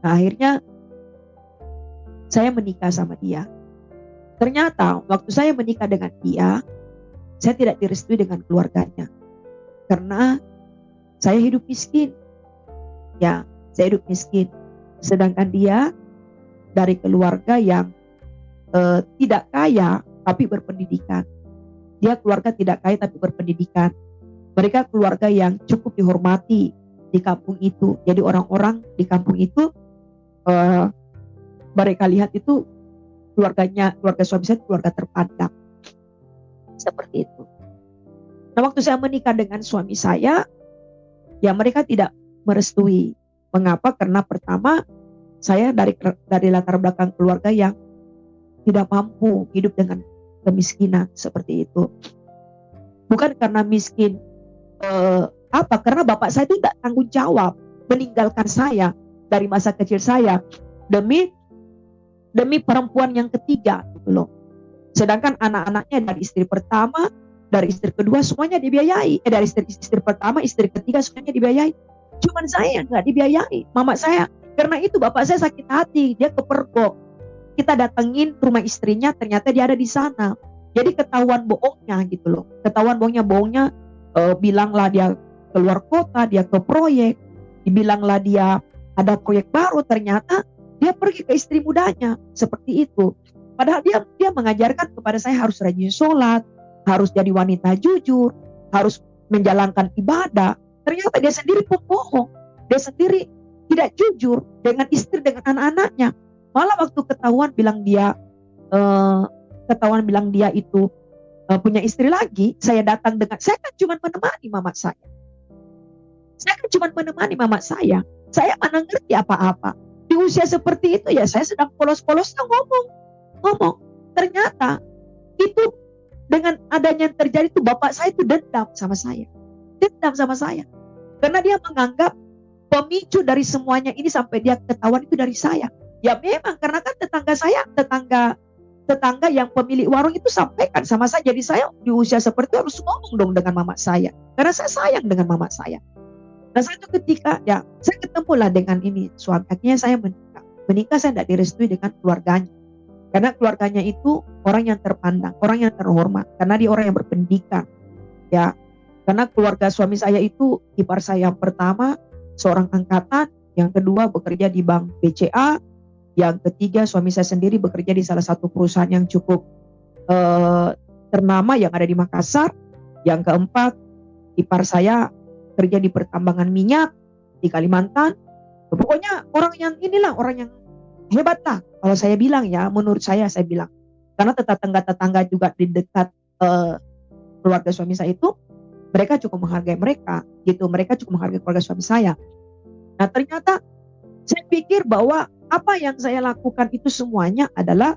Nah, akhirnya saya menikah sama dia. Ternyata waktu saya menikah dengan dia, saya tidak direstui dengan keluarganya. Karena saya hidup miskin. Ya, saya hidup miskin. Sedangkan dia dari keluarga yang tidak kaya tapi berpendidikan. Dia keluarga tidak kaya tapi berpendidikan. Mereka keluarga yang cukup dihormati di kampung itu. Jadi orang-orang di kampung itu mereka lihat itu keluarga suami saya keluarga terpandang. Seperti itu. Nah, waktu saya menikah dengan suami saya, ya mereka tidak merestui. Mengapa? Karena pertama, saya dari latar belakang keluarga yang tidak mampu hidup dengan kemiskinan seperti itu. Bukan karena miskin, karena bapak saya itu tidak tanggung jawab meninggalkan saya dari masa kecil saya demi perempuan yang ketiga gitu loh. Sedangkan anak-anaknya dari istri pertama, dari istri kedua semuanya dibiayai. Dari istri pertama, istri ketiga semuanya dibiayai. Cuman saya nggak dibiayai. Mama saya, karena itu bapak saya sakit hati, dia kepergok. Kita datengin rumah istrinya, ternyata dia ada di sana. Jadi ketahuan bohongnya gitu loh. Ketahuan bohongnya bilanglah dia keluar kota, dia ke proyek. Dibilanglah dia ada proyek baru, ternyata dia pergi ke istri mudanya. Seperti itu. Padahal dia mengajarkan kepada saya harus rajin sholat, harus jadi wanita jujur, harus menjalankan ibadah. Ternyata dia sendiri pembohong. Dia sendiri tidak jujur dengan istri, dengan anak-anaknya. Malah waktu ketahuan bilang dia itu punya istri lagi, saya datang dengan, saya kan cuma menemani mama saya. Saya mana ngerti apa-apa. Di usia seperti itu ya saya sedang polos-polosnya ngomong. Ternyata itu dengan adanya yang terjadi itu bapak saya itu dendam sama saya. Karena dia menganggap pemicu dari semuanya ini sampai dia ketahuan itu dari saya. Ya memang karena kan tetangga yang pemilik warung itu sampaikan sama saya. Jadi saya di usia seperti itu harus ngomong dong dengan mama saya. Karena saya sayang dengan mama saya. Nah satu ketika ya saya ketemulah dengan ini suami. Akhirnya saya menikah saya tidak direstui dengan keluarganya. Karena keluarganya itu orang yang terpandang, orang yang terhormat. Karena dia orang yang berpendidikan. Ya, karena keluarga suami saya itu ipar saya yang pertama seorang angkatan, yang kedua bekerja di bank BCA, yang ketiga suami saya sendiri bekerja di salah satu perusahaan yang cukup ternama yang ada di Makassar, yang keempat ipar saya kerja di pertambangan minyak di Kalimantan. Pokoknya orang yang hebat lah. Kalau saya bilang ya, menurut saya bilang. Karena tetangga-tetangga juga di dekat keluarga suami saya itu, mereka cukup menghargai mereka, gitu. Mereka cukup menghargai keluarga suami saya. Nah ternyata saya pikir bahwa apa yang saya lakukan itu semuanya adalah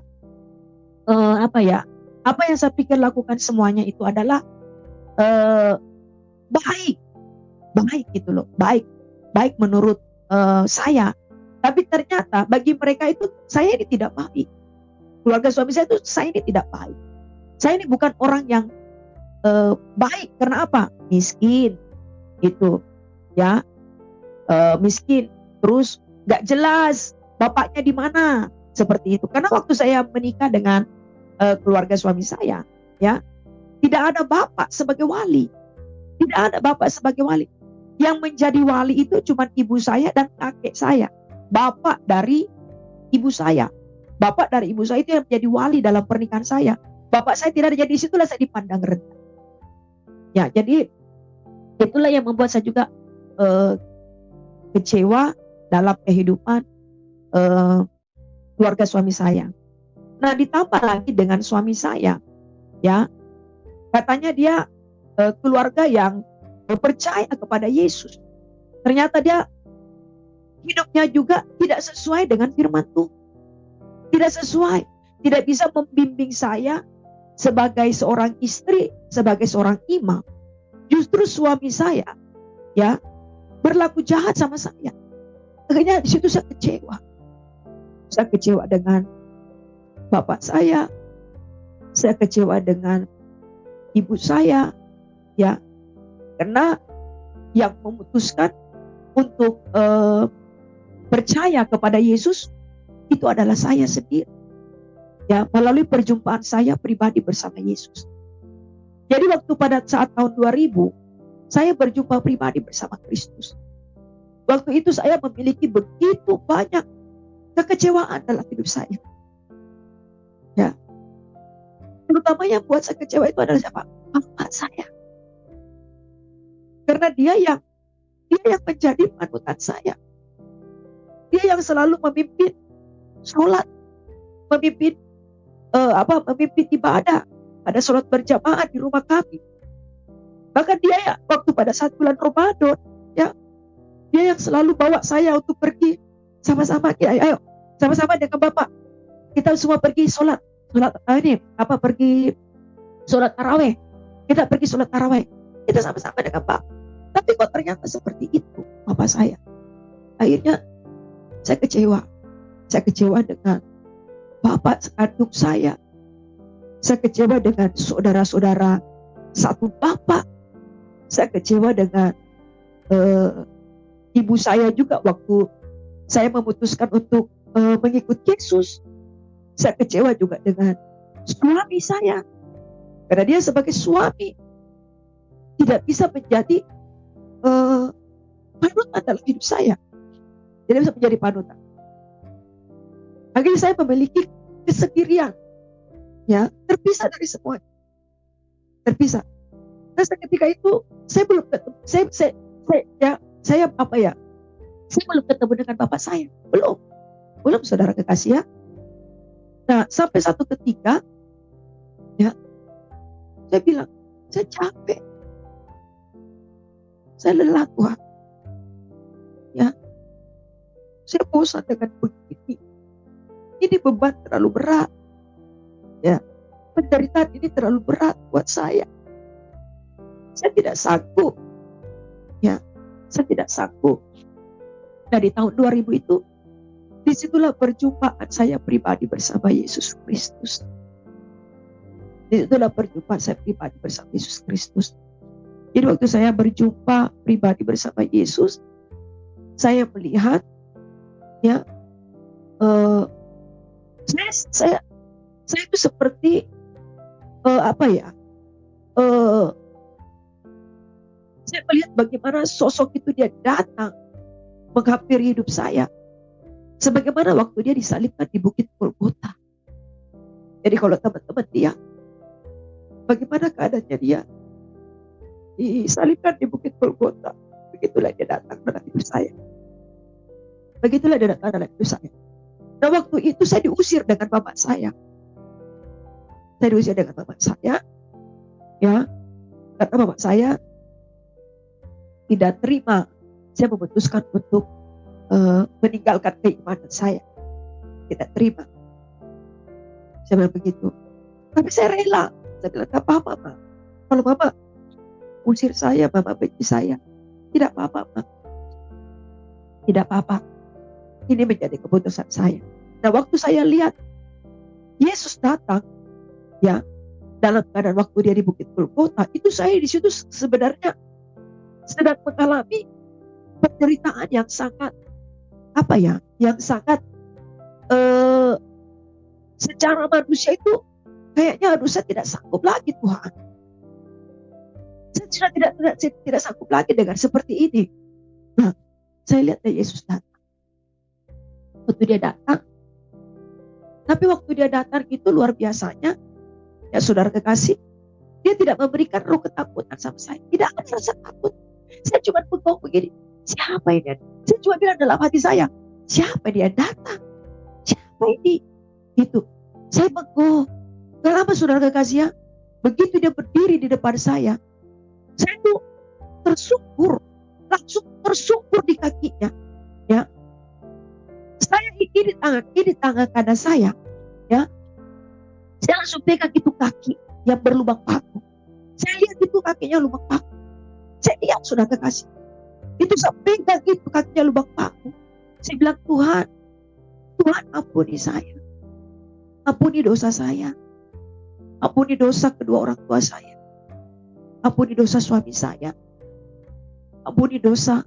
apa yang saya pikir lakukan semuanya itu adalah baik gitu loh, baik menurut saya. Tapi ternyata bagi mereka itu saya ini tidak baik. Keluarga suami saya itu saya ini tidak baik. Saya ini bukan orang yang baik. Karena apa? Miskin itu ya, miskin, terus gak jelas bapaknya di mana, seperti itu. Karena waktu saya menikah dengan keluarga suami saya ya, tidak ada bapak sebagai wali. Yang menjadi wali itu cuma ibu saya dan kakek saya. Bapak dari ibu saya itu yang menjadi wali dalam pernikahan saya. Bapak saya tidak ada, jadi disitulah saya dipandang rendah. Ya, jadi itulah yang membuat saya juga kecewa dalam kehidupan keluarga suami saya. Nah, ditambah lagi dengan suami saya, ya, katanya dia keluarga yang percaya kepada Yesus. Ternyata dia hidupnya juga tidak sesuai dengan firman Tuhan. Tidak bisa membimbing saya sebagai seorang istri, sebagai seorang imam. Justru suami saya ya berlaku jahat sama saya. Akhirnya di situ saya kecewa. Saya kecewa dengan bapak saya kecewa dengan ibu saya, ya, karena yang memutuskan untuk percaya kepada Yesus itu adalah saya sendiri, ya, melalui perjumpaan saya pribadi bersama Yesus. Jadi waktu pada saat tahun 2000 saya berjumpa pribadi bersama Kristus. Waktu itu saya memiliki begitu banyak kekecewaan dalam hidup saya, ya, terutama yang buat saya kecewa itu adalah siapa? Bapak saya. Karena dia yang menjadi panutan saya. Dia yang selalu memimpin sholat, memimpin ibadah. Ada sholat berjamaah di rumah kami. Bahkan dia ya waktu pada saat bulan Ramadan, ya, dia yang selalu bawa saya untuk pergi sama-sama. Ayo sama-sama dengan Bapak. Kita semua pergi pergi sholat taraweh. Kita pergi sholat taraweh. Kita sama-sama dengan Bapak. Tapi kok ternyata seperti itu Bapak saya. Akhirnya saya kecewa. Saya kecewa dengan bapak kandung saya. Saya kecewa dengan saudara-saudara satu bapak. Saya kecewa dengan ibu saya juga waktu saya memutuskan untuk mengikut Yesus. Saya kecewa juga dengan suami saya. Karena dia sebagai suami tidak bisa menjadi panutan dalam hidup saya. Tidak bisa menjadi panutan. Akhirnya saya memiliki kesendirian, ya, terpisah dari semua, terpisah. Terus ketika itu saya belum ketemu, saya belum ketemu dengan bapak saya, belum. Belum saudara kekasih ya. Nah sampai satu ketika ya saya bilang, saya capek, saya lelah Tuhan. Ya, saya bosan dengan begini. Ini beban terlalu berat. Ya, penderitaan ini terlalu berat buat saya. Saya tidak sanggup. Ya, saya tidak sanggup. Nah di tahun 2000 itu, disitulah perjumpaan saya pribadi bersama Yesus Kristus. Disitulah perjumpaan saya pribadi bersama Yesus Kristus. Jadi waktu saya berjumpa pribadi bersama Yesus, saya melihat ya saya itu seperti saya melihat bagaimana sosok itu dia datang menghampiri hidup saya, sebagaimana waktu dia disalibkan di Bukit Golgota. Jadi kalau teman-teman dia, bagaimana keadaannya dia disalibkan di Bukit Golgota, begitulah dia datang dalam hidup saya. Begitulah dia datang dalam hidup saya. Nah waktu itu saya diusir dengan bapak saya. Saya diusir dengan bapak saya, ya, karena bapak saya tidak terima. Saya memutuskan untuk meninggalkan keimanan saya. Tidak terima. Saya bilang begitu. Tapi saya rela. Saya bilang, gak apa-apa, Ma. Kalau Mama usir saya, Mama benci saya, tidak apa-apa, Ma. Tidak apa-apa. Ini menjadi keputusan saya. Nah waktu saya lihat Yesus datang, ya, dalam keadaan waktu dia di Bukit Golgota, itu saya di situ sebenarnya sedang mengalami penderitaan yang sangat yang sangat secara manusia itu kayaknya saya tidak sanggup lagi Tuhan. Saya tidak sanggup lagi dengan seperti ini. Nah, saya lihat Yesus datang. Waktu dia datang, tapi waktu dia datang itu luar biasanya, ya saudara kekasih, dia tidak memberikan roh ketakutan sama saya. Tidak ada rasa takut. Saya cuma bengong begini. Siapa ini? Saya cuma bilang dalam hati saya, siapa dia datang? Siapa ini? Itu. Saya bengong. Kenapa saudara kekasih ya? Begitu dia berdiri di depan saya tuh tersungkur, langsung tersungkur di kakinya. Ya, saya ini tangan kanan saya. Ya, saya langsung pegang itu kaki yang berlubang paku. Saya lihat itu kakinya lubang paku. Saya lihat saudara kekasih. Itu saya pegang itu kakinya lubang paku. Saya bilang, Tuhan ampuni saya. Ampuni dosa saya. Ampuni dosa kedua orang tua saya. Ampuni dosa suami saya. Ampuni dosa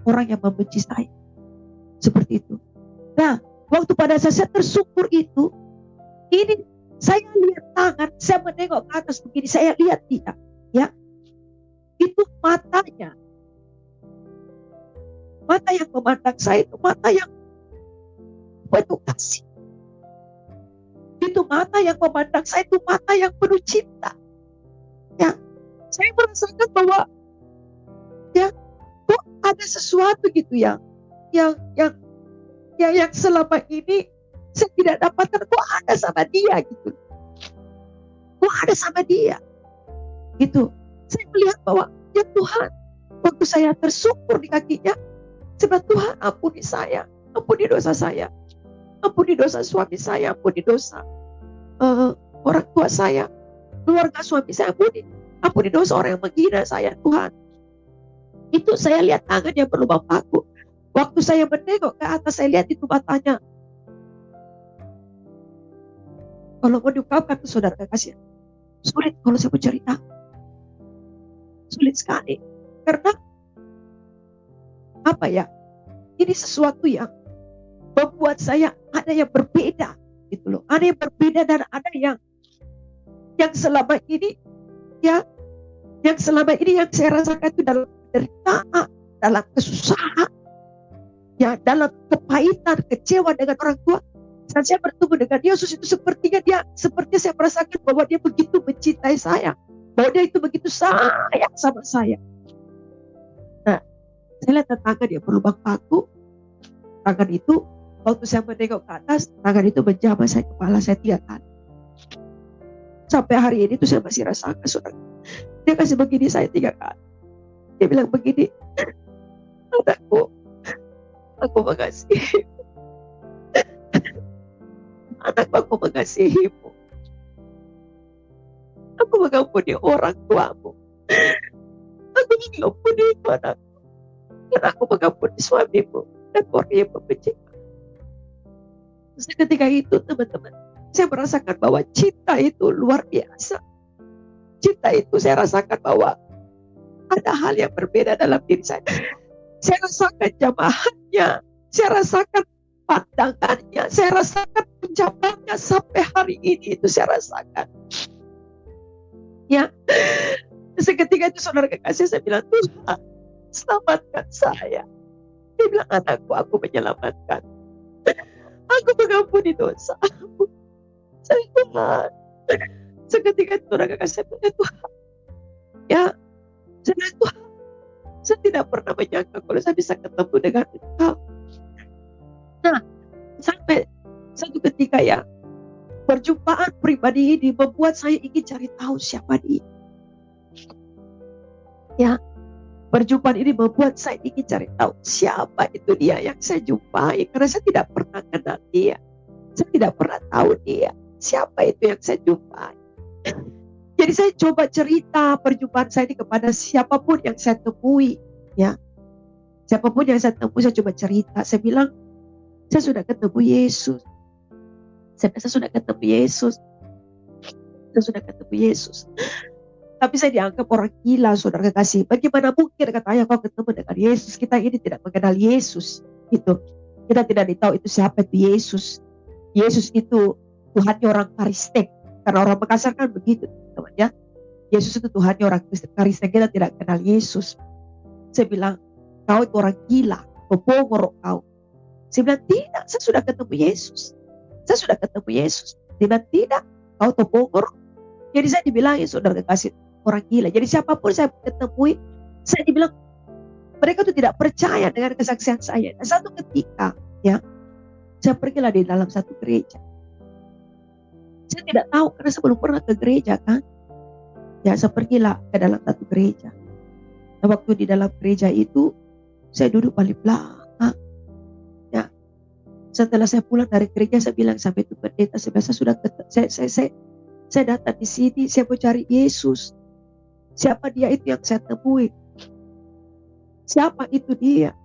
orang yang membenci saya. Seperti itu. Nah, waktu pada saat saya tersungkur itu, ini saya lihat tangan, saya menengok ke atas begini, saya lihat dia, ya. Itu matanya. Mata yang memandang saya itu mata yang penuh kasih. Itu mata yang memandang saya itu mata yang penuh cinta. Ya, saya merasakan bahwa ya, kok ada sesuatu gitu yang selama ini saya tidak dapatkan, kok ada sama dia gitu. Kok ada sama dia. Gitu. Saya melihat bahwa ya Tuhan, waktu saya tersungkur di kakinya, sebab Tuhan ampuni saya, ampuni dosa saya, ampuni dosa suami saya, ampuni dosa orang tua saya, keluarga suami saya, ampuni dosa orang yang menghina saya Tuhan. Itu saya lihat tangan yang berlubang paku. Waktu saya menengok ke atas, saya lihat itu matanya. Kalau mau diungkapkan ke saudara kekasih, sulit kalau saya bercerita. Sulit sekali. Karena apa ya? Ini sesuatu yang membuat saya ada yang berbeda gitu loh. Ada yang berbeda dan ada yang selama ini ya, yang selama ini yang saya rasakan itu dalam penderitaan, dalam kesusahan, ya, dalam kepahitan, kecewa dengan orang tua. Saat saya bertemu dengan Yesus itu sepertinya saya merasakan bahwa dia begitu mencintai saya, bahwa dia itu begitu sayang sama saya. Nah, saya lihat tangan dia berlubang paku. Tangan itu Waktu saya menengok ke atas, tangan itu menjamah saya, kepala saya 3 kali. Sampai hari ini tuh saya masih rasakan, saudara. Dia kasih begini saya 3 kali. Dia bilang begini, anakku, aku mengasihi. Anakku, aku mengasihimu. Aku mengampuni orang tuamu. Aku mengampuni anakku. Dan aku mengampuni suamimu dan orang yang membenci. Ketika itu teman-teman, saya merasakan bahwa cinta itu luar biasa. Cinta itu saya rasakan bahwa ada hal yang berbeda dalam diri saya. Saya rasakan jamahannya, saya rasakan pandangannya, saya rasakan ucapannya sampai hari ini itu saya rasakan. Ya, seketika itu saudara kekasih, saya bilang, Tuhan, selamatkan saya. Dia bilang, anakku, aku menyelamatkan. Aku mengampuni dosa. Saya Tuhan. Seketika itu saudara kekasih, saya bilang, Tuhan, ya, saya bilang, Tuhan, saya tidak pernah menyangka kalau saya bisa ketemu dengan Engkau. Nah, sampai satu ketika ya, perjumpaan pribadi ini membuat saya ingin cari tahu siapa dia. Ya, perjumpaan ini membuat saya ingin cari tahu siapa itu dia yang saya jumpai. Karena saya tidak pernah kenal dia. Saya tidak pernah tahu dia. Siapa itu yang saya jumpai. Jadi saya coba cerita perjumpaan saya ini kepada siapapun yang saya temui. Ya, siapapun yang saya temui, saya coba cerita. Saya bilang, saya sudah ketemu Yesus. Saya sudah ketemu Yesus. Saya sudah ketemu Yesus. Tapi saya dianggap orang gila, saudara kekasih. Bagaimana mungkin katanya kau ketemu dengan Yesus? Kita ini tidak mengenal Yesus. Gitu. Kita tidak tahu itu siapa itu Yesus. Yesus itu Tuhannya orang Kristen. Karena orang Makassar kan begitu, teman ya. Yesus itu Tuhannya orang Kristen. Kita tidak kenal Yesus. Saya bilang, kau itu orang gila. Kau pongor kau. Saya bilang, tidak, saya sudah ketemu Yesus. Saya sudah ketemu Yesus. Dia bilang, tidak, kau topongor. Jadi saya dibilangin, saudara kekasih, orang gila. Jadi siapapun saya ketemui, saya dibilang, mereka itu tidak percaya dengan kesaksian saya. Dan satu ketika, ya, saya pergilah di dalam satu gereja. Saya tidak tahu, karena saya belum pernah ke gereja kan. Ya, saya pergilah ke dalam satu gereja. Nah, waktu di dalam gereja itu, saya duduk paling belakang. Setelah saya pulang dari gereja, saya bilang sampai itu pendeta, saya datang di sini, saya mau cari Yesus. Siapa dia itu yang saya temui? Siapa itu dia?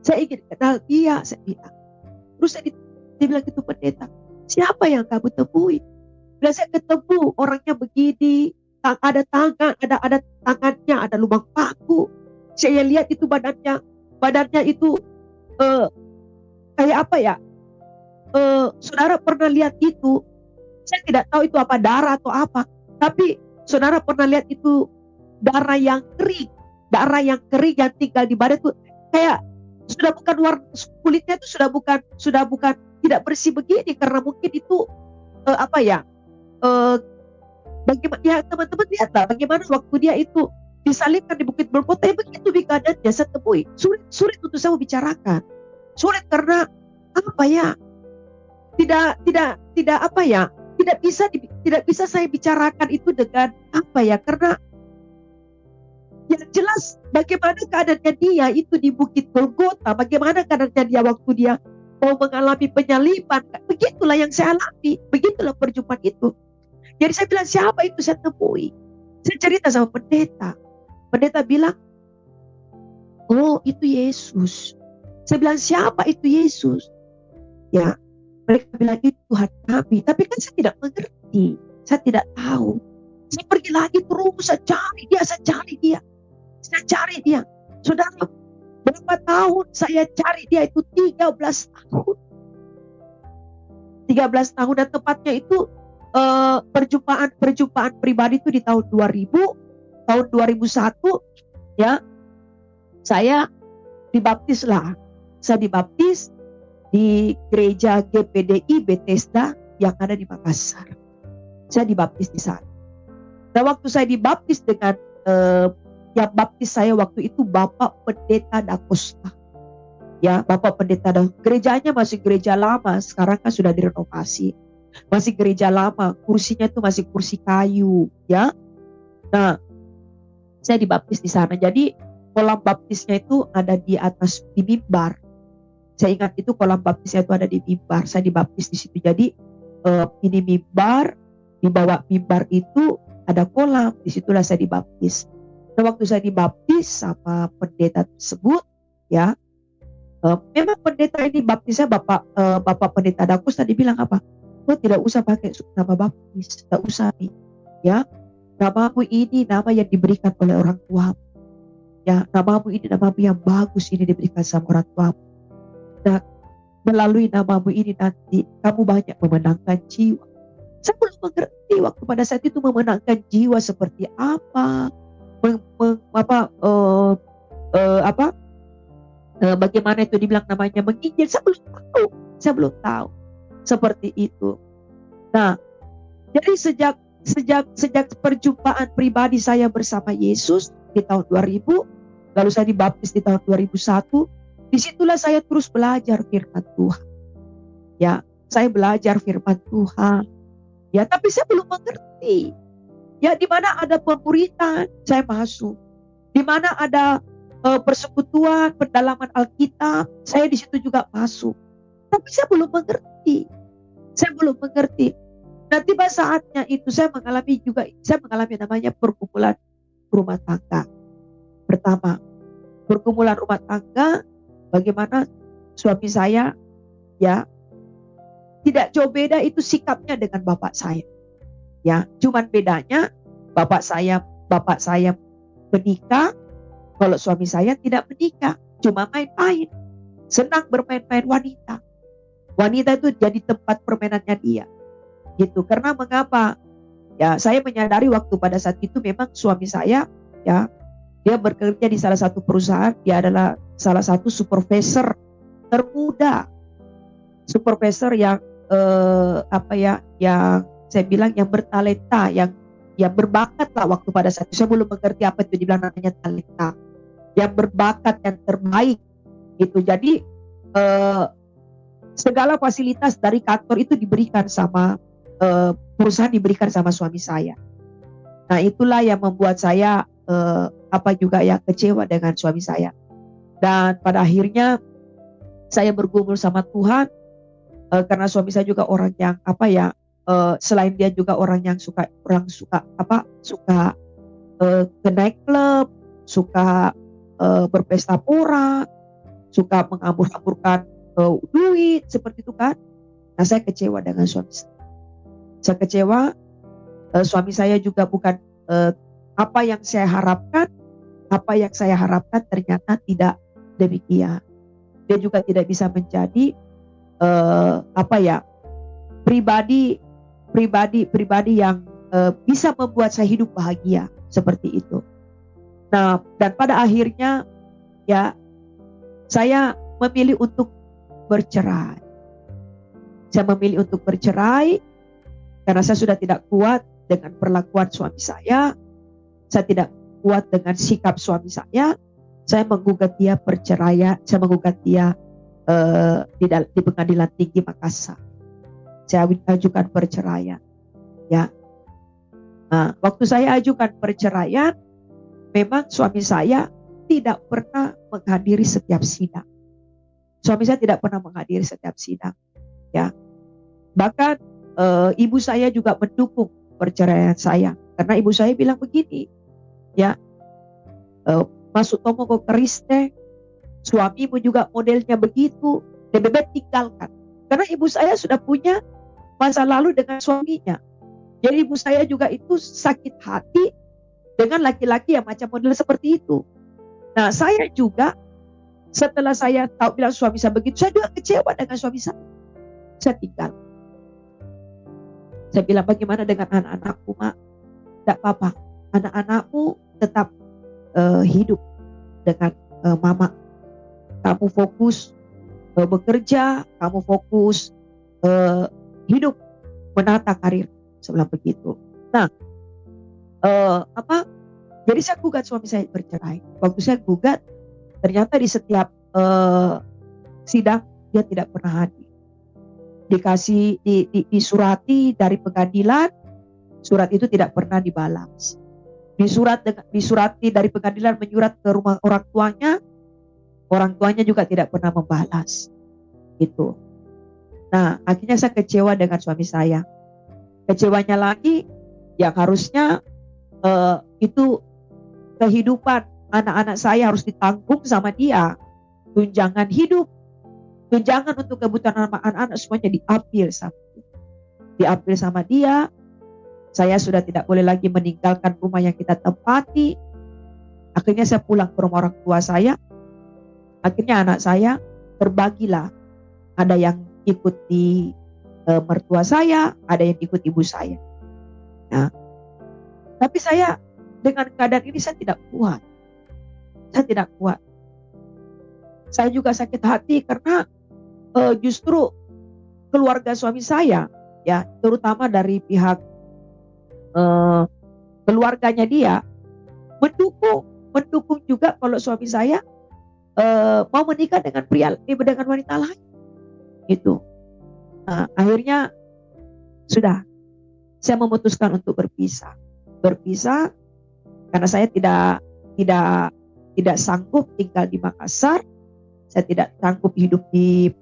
Saya ingin kenal dia, saya bilang. Terus dia bilang gitu pendeta, siapa yang kamu temui? Bila saya ketemu orangnya begini, ada tangan, ada tangannya, ada lubang paku. Saya lihat itu badannya itu kayak apa ya? Saudara pernah lihat itu? Saya tidak tahu itu apa, darah atau apa. Tapi saudara pernah lihat itu darah yang kering yang tinggal di badan itu kayak sudah bukan warna kulitnya itu sudah bukan tidak bersih begini karena mungkin itu bagaimana ya teman-teman lihatlah bagaimana waktu dia itu disalibkan di Bukit Golgota, begitu di keadaannya saya temui. Sulit untuk saya membicarakan. Sulit karena apa ya? Tidak bisa saya bicarakan itu dengan apa ya, karena yang jelas bagaimana keadaannya dia itu di Bukit Golgota, bagaimana keadaannya dia waktu dia mau mengalami penyaliban, begitulah yang saya alami, begitulah perjumpaan itu. Jadi saya bilang, siapa itu saya temui? Saya cerita sama pendeta bilang, oh itu Yesus. Saya bilang, siapa itu Yesus? Ya, mereka bilang itu Tuhan kami. Tapi kan saya tidak mengerti. Saya tidak tahu. Saya pergi lagi terus. Saya cari dia. Saudara, berapa tahun saya cari dia itu? 13 tahun. 13 tahun dan tepatnya itu perjumpaan pribadi itu di tahun 2000. Tahun 2001 ya. Saya dibaptis lah. Saya dibaptis di gereja GPDI Bethesda yang ada di Makassar. Saya dibaptis di sana. Dan waktu saya dibaptis dengan yang baptis saya waktu itu Bapak Pendeta Da Costa. Ya, Bapak Pendeta dan gerejanya masih gereja lama, sekarang kan sudah direnovasi. Masih gereja lama, kursinya itu masih kursi kayu, ya. Nah, saya dibaptis di sana. Jadi kolam baptisnya itu ada di atas di mimbar. Saya ingat itu kolam baptisnya itu ada di mimbar. Saya dibaptis di situ. Jadi ini mimbar, di bawah mimbar itu ada kolam. Disitulah saya dibaptis. Nah, waktu saya dibaptis sama pendeta tersebut, ya, memang pendeta ini baptisnya Bapak Pendeta Dakus tadi bilang apa? Oh, tidak usah pakai nama baptis, tidak usah nih, ya. Namamu ini nama yang diberikan oleh orang tua. Ya, namamu ini namamu yang bagus ini diberikan sama orang tua. Nah, melalui namamu ini nanti kamu banyak memenangkan jiwa. Saya belum mengerti waktu pada saat itu memenangkan jiwa seperti apa, bagaimana itu dibilang namanya menginjil. Saya belum tahu seperti itu. Nah, jadi sejak perjumpaan pribadi saya bersama Yesus di tahun 2000, lalu saya dibaptis di tahun 2001, disitulah saya terus belajar firman Tuhan. Ya, saya belajar firman Tuhan. Ya, tapi saya belum mengerti. Ya, di mana ada pemuritan, saya masuk. Di mana ada persekutuan, pendalaman Alkitab, saya di situ juga masuk. Tapi saya belum mengerti. Nah, tiba saatnya itu saya mengalami namanya pergumulan rumah tangga. Pertama, pergumulan rumah tangga, bagaimana suami saya, ya, tidak jauh beda itu sikapnya dengan bapak saya. Ya, cuman bedanya bapak saya menikah, kalau suami saya tidak menikah, cuma main-main, senang bermain-main wanita. Wanita itu jadi tempat permainannya dia. Gitu. Karena mengapa? Ya, saya menyadari waktu pada saat itu memang suami saya, ya, dia bekerja di salah satu perusahaan, dia adalah salah satu supervisor termuda. Supervisor yang yang saya bilang yang bertalenta, yang berbakat lah waktu pada saat itu. Saya belum mengerti apa itu dibilang namanya talenta. Yang berbakat, yang terbaik itu. Jadi segala fasilitas dari kantor itu diberikan sama perusahaan, diberikan sama suami saya. Nah, itulah yang membuat saya kecewa dengan suami saya. Dan pada akhirnya saya bergumul sama Tuhan, karena suami saya juga orang yang selain dia juga orang yang suka ke night club, suka berpesta pora, suka menghambur-hamburkan duit seperti itu kan. Nah, saya kecewa dengan suami saya. Saya kecewa, suami saya juga bukan apa yang saya harapkan ternyata tidak demikian. Dia juga tidak bisa menjadi pribadi yang bisa membuat saya hidup bahagia seperti itu. Nah, dan pada akhirnya ya saya memilih untuk bercerai. Saya memilih untuk bercerai karena saya sudah tidak kuat dengan perlakuan suami saya tidak kuat dengan sikap suami saya menggugat dia perceraian, saya menggugat dia di Pengadilan Tinggi Makassar. Saya ajukan perceraian, ya. Nah, waktu saya ajukan perceraian, memang suami saya tidak pernah menghadiri setiap sidang. Suami saya tidak pernah menghadiri setiap sidang, ya. Bahkan ibu saya juga mendukung perceraian saya, karena ibu saya bilang begini, ya, masuk tomo kok keriste, suamimu juga modelnya begitu, lebih baik tinggalkan. Karena ibu saya sudah punya masa lalu dengan suaminya. Jadi ibu saya juga itu sakit hati dengan laki-laki yang macam model seperti itu. Nah, saya juga setelah saya tahu bilang suami saya begitu, saya juga kecewa dengan suami saya. Saya tinggal. Saya bilang, bagaimana dengan anak-anakku, Mak? Tidak apa-apa, anak-anakmu tetap hidup dengan Mama. Kamu fokus bekerja, kamu fokus hidup, menata karir, sebelah begitu. Nah, jadi saya gugat suami saya bercerai. Waktu saya gugat, ternyata di setiap sidang dia tidak pernah hadir. Dikasih disurati dari pengadilan, surat itu tidak pernah dibalas. Disurati dari pengadilan menyurat ke rumah orang tuanya juga tidak pernah membalas. Itu. Nah, akhirnya saya kecewa dengan suami saya. Kecewanya lagi, yang harusnya itu kehidupan anak-anak saya harus ditanggung sama dia. Tunjangan hidup, tunjangan untuk kebutuhan anak-anak semuanya diambil sama dia. Saya sudah tidak boleh lagi meninggalkan rumah yang kita tempati. Akhirnya saya pulang ke rumah orang tua saya. Akhirnya anak saya terbagilah. Ada yang ikut di mertua saya, ada yang ikut ibu saya. Nah, tapi saya dengan keadaan ini saya tidak kuat. Saya tidak kuat. Saya juga sakit hati karena justru keluarga suami saya, ya, terutama dari pihak keluarganya dia mendukung juga kalau suami saya mau menikah dengan dengan wanita lain. Itu. Nah, akhirnya sudah saya memutuskan untuk berpisah karena saya tidak sanggup tinggal di Makassar. Saya tidak sanggup hidup di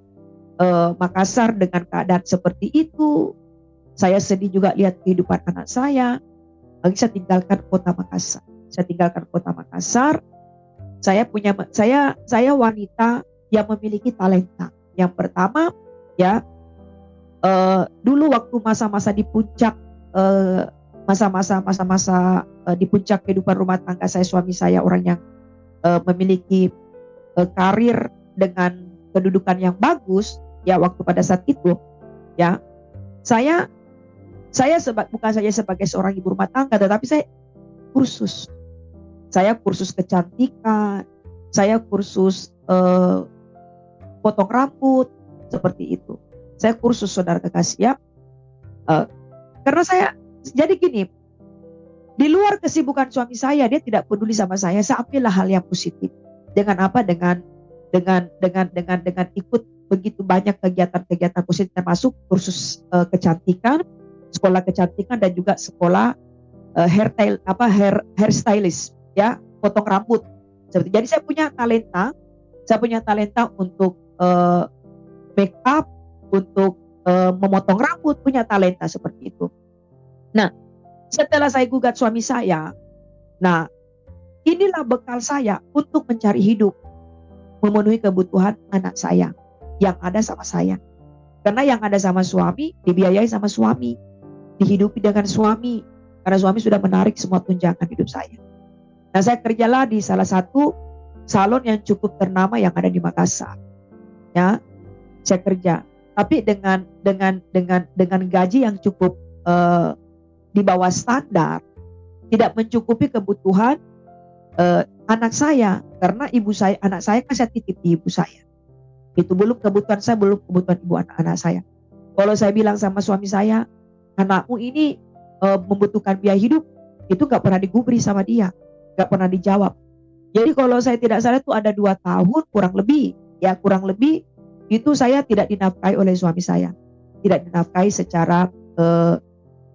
Makassar dengan keadaan seperti itu. Saya sedih juga lihat kehidupan anak saya. Lagi saya tinggalkan kota Makassar. Saya wanita yang memiliki talenta. Yang pertama, ya, dulu waktu masa-masa di puncak di puncak kehidupan rumah tangga saya, suami saya orang yang memiliki karir dengan kedudukan yang bagus, ya, waktu pada saat itu, ya, bukan saja sebagai seorang ibu rumah tangga, tetapi saya kursus kecantikan, saya kursus potong rambut, seperti itu. Saya kursus, saudara kekasih, ya. Karena saya jadi gini, di luar kesibukan suami saya, dia tidak peduli sama saya ambillah hal yang positif. Dengan apa? Dengan ikut begitu banyak kegiatan-kegiatan positif, termasuk kursus kecantikan, sekolah kecantikan, dan juga sekolah hairstylist, ya, potong rambut. Jadi saya punya talenta untuk make up, untuk memotong rambut, punya talenta seperti itu. Nah, setelah saya gugat suami saya, nah, inilah bekal saya untuk mencari hidup, memenuhi kebutuhan anak saya yang ada sama saya. Karena yang ada sama suami, dibiayai sama suami, dihidupi dengan suami, karena suami sudah menarik semua tunjangan hidup saya. Nah, saya kerjalah di salah satu salon yang cukup ternama yang ada di Makassar. Ya, saya kerja, tapi dengan gaji yang cukup di bawah standar, tidak mencukupi kebutuhan anak saya, karena anak saya kan saya titip di ibu saya. Itu belum kebutuhan saya, belum kebutuhan ibu anak saya. Kalau saya bilang sama suami saya, anakmu ini membutuhkan biaya hidup, itu nggak pernah digubri sama dia, nggak pernah dijawab. Jadi kalau saya tidak salah itu ada 2 tahun kurang lebih itu saya tidak dinafkahi oleh suami saya, tidak dinafkahi secara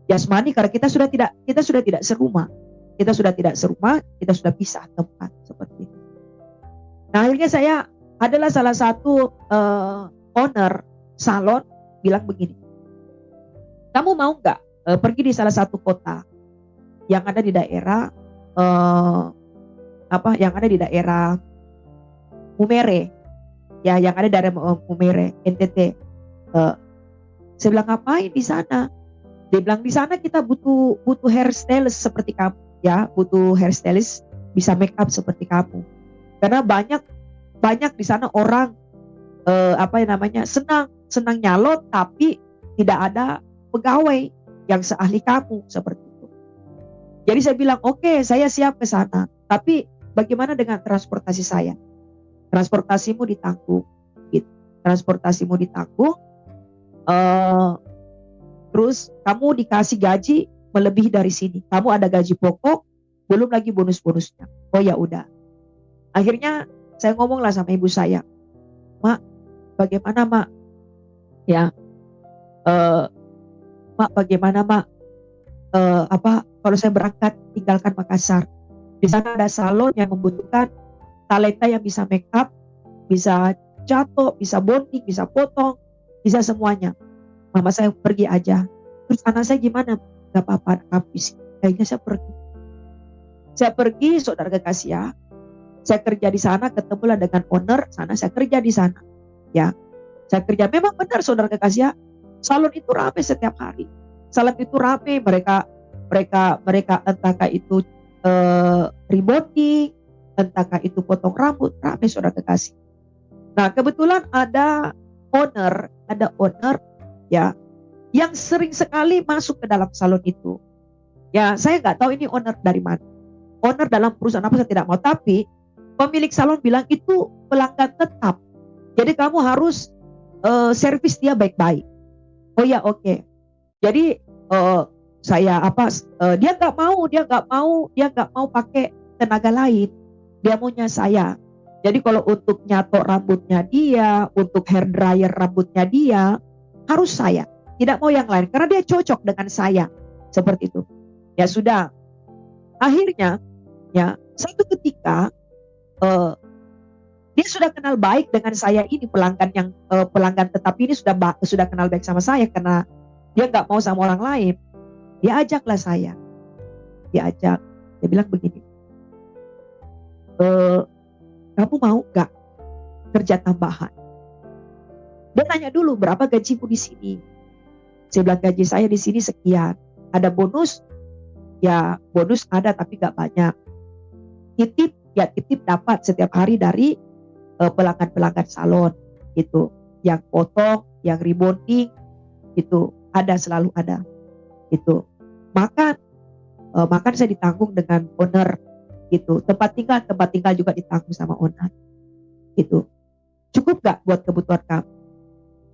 jasmani, karena kita sudah tidak serumah, kita sudah pisah tempat seperti itu. Nah, akhirnya saya adalah salah satu owner salon bilang begini, kamu mau nggak pergi di salah satu kota yang ada di daerah Mumere, ya, yang ada dari Mumere, NTT. Saya bilang, ngapain di sana? Dia bilang, di sana kita butuh hairstylist seperti kamu, ya, butuh hairstylist bisa make up seperti kamu. Karena banyak di sana orang senang nyalon, tapi tidak ada pegawai yang seahli kamu seperti itu. Jadi saya bilang, oke, saya siap ke sana, tapi bagaimana dengan transportasi saya? Transportasimu ditanggung, gitu. Terus kamu dikasih gaji melebihi dari sini. Kamu ada gaji pokok, belum lagi bonus-bonusnya. Oh ya udah. Akhirnya saya ngomonglah sama ibu saya, Mak, bagaimana mak? Ya, eh, mak bagaimana mak? Kalau saya berangkat tinggalkan Makassar, di sana ada salon yang membutuhkan talenta yang bisa make up, bisa catok, bisa bonding, bisa potong, bisa semuanya. Mama saya pergi aja. Terus anak saya gimana? Gak apa-apa, habis. Akhirnya saya pergi. Saya pergi, saudara kekasih ya. Saya kerja di sana, ketemulah dengan owner sana. Saya kerja di sana, ya. Saya kerja. Memang benar, saudara kekasih ya. Salon itu ramai setiap hari. Salon itu ramai. Mereka entahkah itu rebonding, entahkah itu potong rambut, ramai, saudara kekasih. Nah, kebetulan ada owner ya, yang sering sekali masuk ke dalam salon itu. Ya, saya nggak tahu ini owner dari mana. Owner dalam perusahaan apa saya tidak mau, tapi pemilik salon bilang itu pelanggan tetap. Jadi kamu harus servis dia baik-baik. Oh ya, oke. Jadi saya dia nggak mau pakai tenaga lain. Dia maunya saya. Jadi kalau untuk nyatok rambutnya dia, untuk hair dryer rambutnya dia, harus saya. Tidak mau yang lain karena dia cocok dengan saya. Seperti itu. Ya sudah. Akhirnya ya, satu ketika dia sudah kenal baik dengan saya ini, pelanggan tetap ini sudah kenal baik sama saya karena dia nggak mau sama orang lain. Dia ajaklah saya. Dia bilang begini, kamu mau nggak kerja tambahan? Dia tanya dulu, berapa gajimu di sini? Saya bilang gaji saya di sini sekian. Ada bonus? Ya bonus ada tapi nggak banyak. Titip dapat setiap hari dari pelanggan-pelanggan salon itu, yang potong, yang rebonding, itu selalu ada. Itu makan saya ditanggung dengan owner gitu. Tempat tinggal juga ditanggung sama owner. Itu cukup gak buat kebutuhan kamu?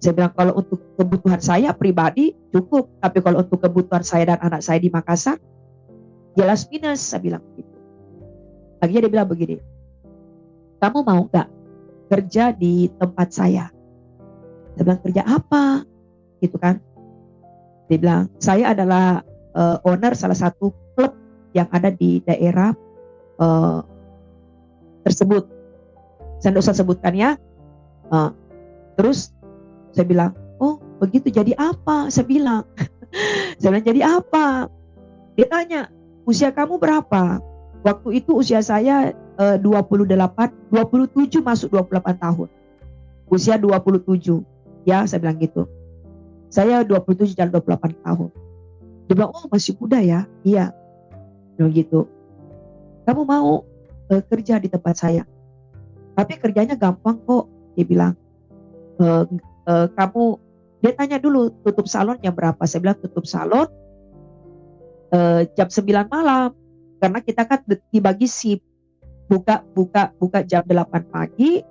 Saya bilang kalau untuk kebutuhan saya pribadi cukup, tapi kalau untuk kebutuhan saya dan anak saya di Makassar jelas minus. Saya bilang begitu. Akhirnya dia bilang begini, kamu mau gak kerja di tempat saya? Saya bilang kerja apa? Gitu kan. Dia bilang saya adalah owner salah satu klub yang ada di daerah tersebut. Saya tidak usah sebutkan ya. Terus saya bilang, oh begitu, jadi apa? Saya bilang jadi apa? Dia tanya, usia kamu berapa? Waktu itu usia saya 27 masuk 28 tahun. Usia 27. Ya, saya bilang gitu. Saya 27 dan 28 tahun. Dia bilang, oh masih muda ya? Iya. Bilang gitu. Kamu mau kerja di tempat saya? Tapi kerjanya gampang kok. Dia bilang, dia tanya dulu tutup salon jam berapa? Saya bilang tutup salon jam 9 malam. Karena kita kan dibagi shift. Buka jam 8 pagi,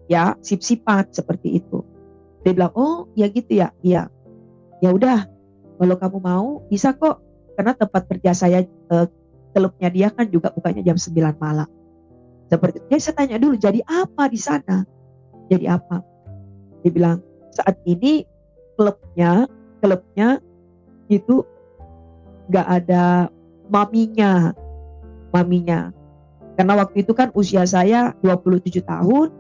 ya sip-sipan seperti itu. Dia bilang, oh ya gitu ya? Iya. Ya udah, kalau kamu mau bisa kok. Karena tempat kerja saya, klubnya dia kan juga bukanya jam 9 malam. Seperti itu. Jadi saya tanya dulu, jadi apa di sana? Jadi apa? Dia bilang, saat ini klubnya itu gak ada maminya. Karena waktu itu kan usia saya 27 tahun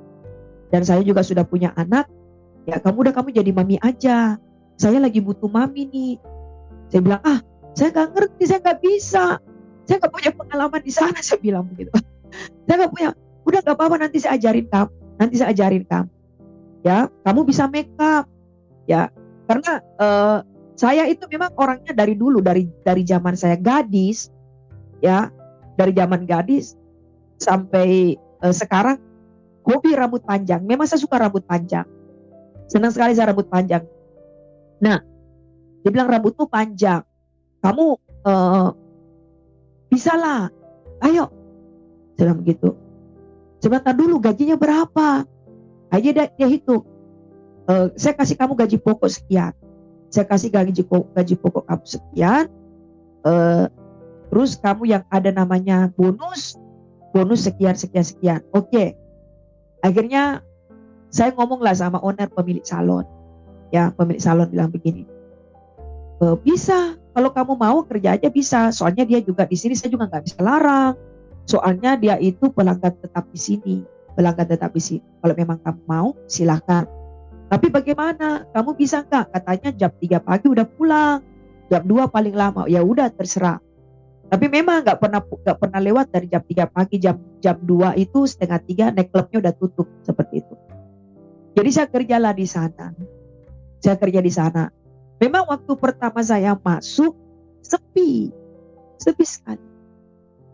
dan saya juga sudah punya anak. Ya kamu jadi mami aja. Saya lagi butuh mami nih. Saya bilang, saya gak ngerti, saya gak bisa. Saya gak punya pengalaman di sana, saya bilang begitu. Saya gak punya. Udah gak apa-apa, nanti saya ajarin kamu. Ya, kamu bisa make up. Ya, karena saya itu memang orangnya dari dulu, dari zaman saya gadis. Ya, dari zaman gadis sampai sekarang hobi rambut panjang. Memang saya suka rambut panjang. Senang sekali saya rambut panjang. Nah, dia bilang rambutmu panjang. Kamu bisa lah. Ayo. Saya bilang begitu. Sebentar dulu, gajinya berapa? Aja dia hitung. Saya kasih kamu gaji pokok sekian. Saya kasih gaji pokok kamu sekian. Terus kamu yang ada namanya bonus sekian. Oke. Akhirnya saya ngomonglah sama owner pemilik salon. Ya, pemilik salon bilang begini, bisa, kalau kamu mau kerja aja bisa. Soalnya dia juga di sini, saya juga nggak bisa larang. Soalnya dia itu pelanggan tetap di sini, pelanggan tetap di sini. Kalau memang kamu mau, silahkan. Tapi bagaimana? Kamu bisa nggak? Katanya jam 3 pagi udah pulang, jam 2 paling lama. Ya udah terserah. Tapi memang nggak pernah lewat dari jam 3 pagi, jam 2 itu setengah 3 naik klubnya udah tutup seperti itu. Jadi saya kerjalah di sana. Saya kerja di sana. Memang waktu pertama saya masuk sepi sekali.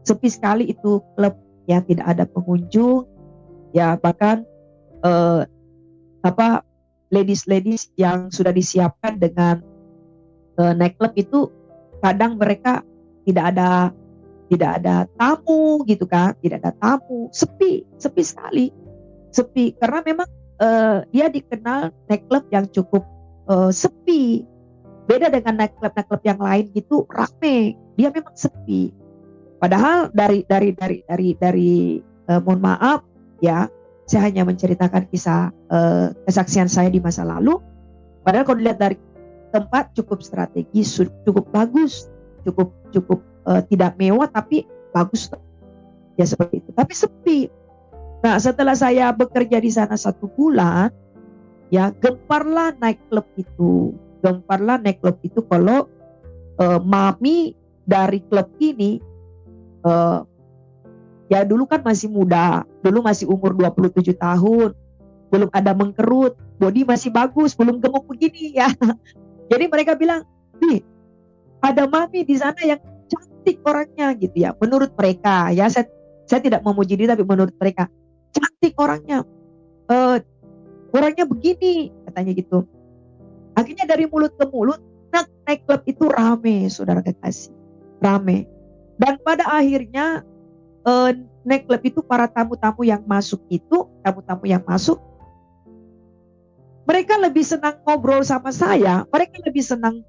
Sepi sekali itu klub, ya tidak ada pengunjung, ya bahkan ladies yang sudah disiapkan dengan nightclub itu kadang mereka tidak ada tamu gitu kan, tidak ada tamu, sepi sekali, sepi karena memang dia dikenal nightclub yang cukup sepi. Beda dengan nightclub yang lain gitu rame, dia memang sepi. Padahal dari mohon maaf ya, saya hanya menceritakan kisah kesaksian saya di masa lalu. Padahal kalau dilihat dari tempat cukup strategis, cukup bagus, cukup tidak mewah tapi bagus ya seperti itu. Tapi sepi. Nah setelah saya bekerja di sana 1 bulan, ya gemparlah nightclub itu. Gemparlah nightclub itu kalau mami dari klub ini ya dulu kan masih muda, dulu masih umur 27 tahun, belum ada mengkerut, body masih bagus, belum gemuk begini ya. Jadi mereka bilang, nih ada mami di sana yang cantik orangnya gitu ya. Menurut mereka ya, saya tidak memuji dia tapi menurut mereka cantik orangnya, orangnya begini katanya gitu. Akhirnya dari mulut ke mulut, nightclub itu rame, saudara kekasih, rame. Dan pada akhirnya nightclub itu para tamu-tamu yang masuk mereka lebih senang ngobrol sama saya, mereka lebih senang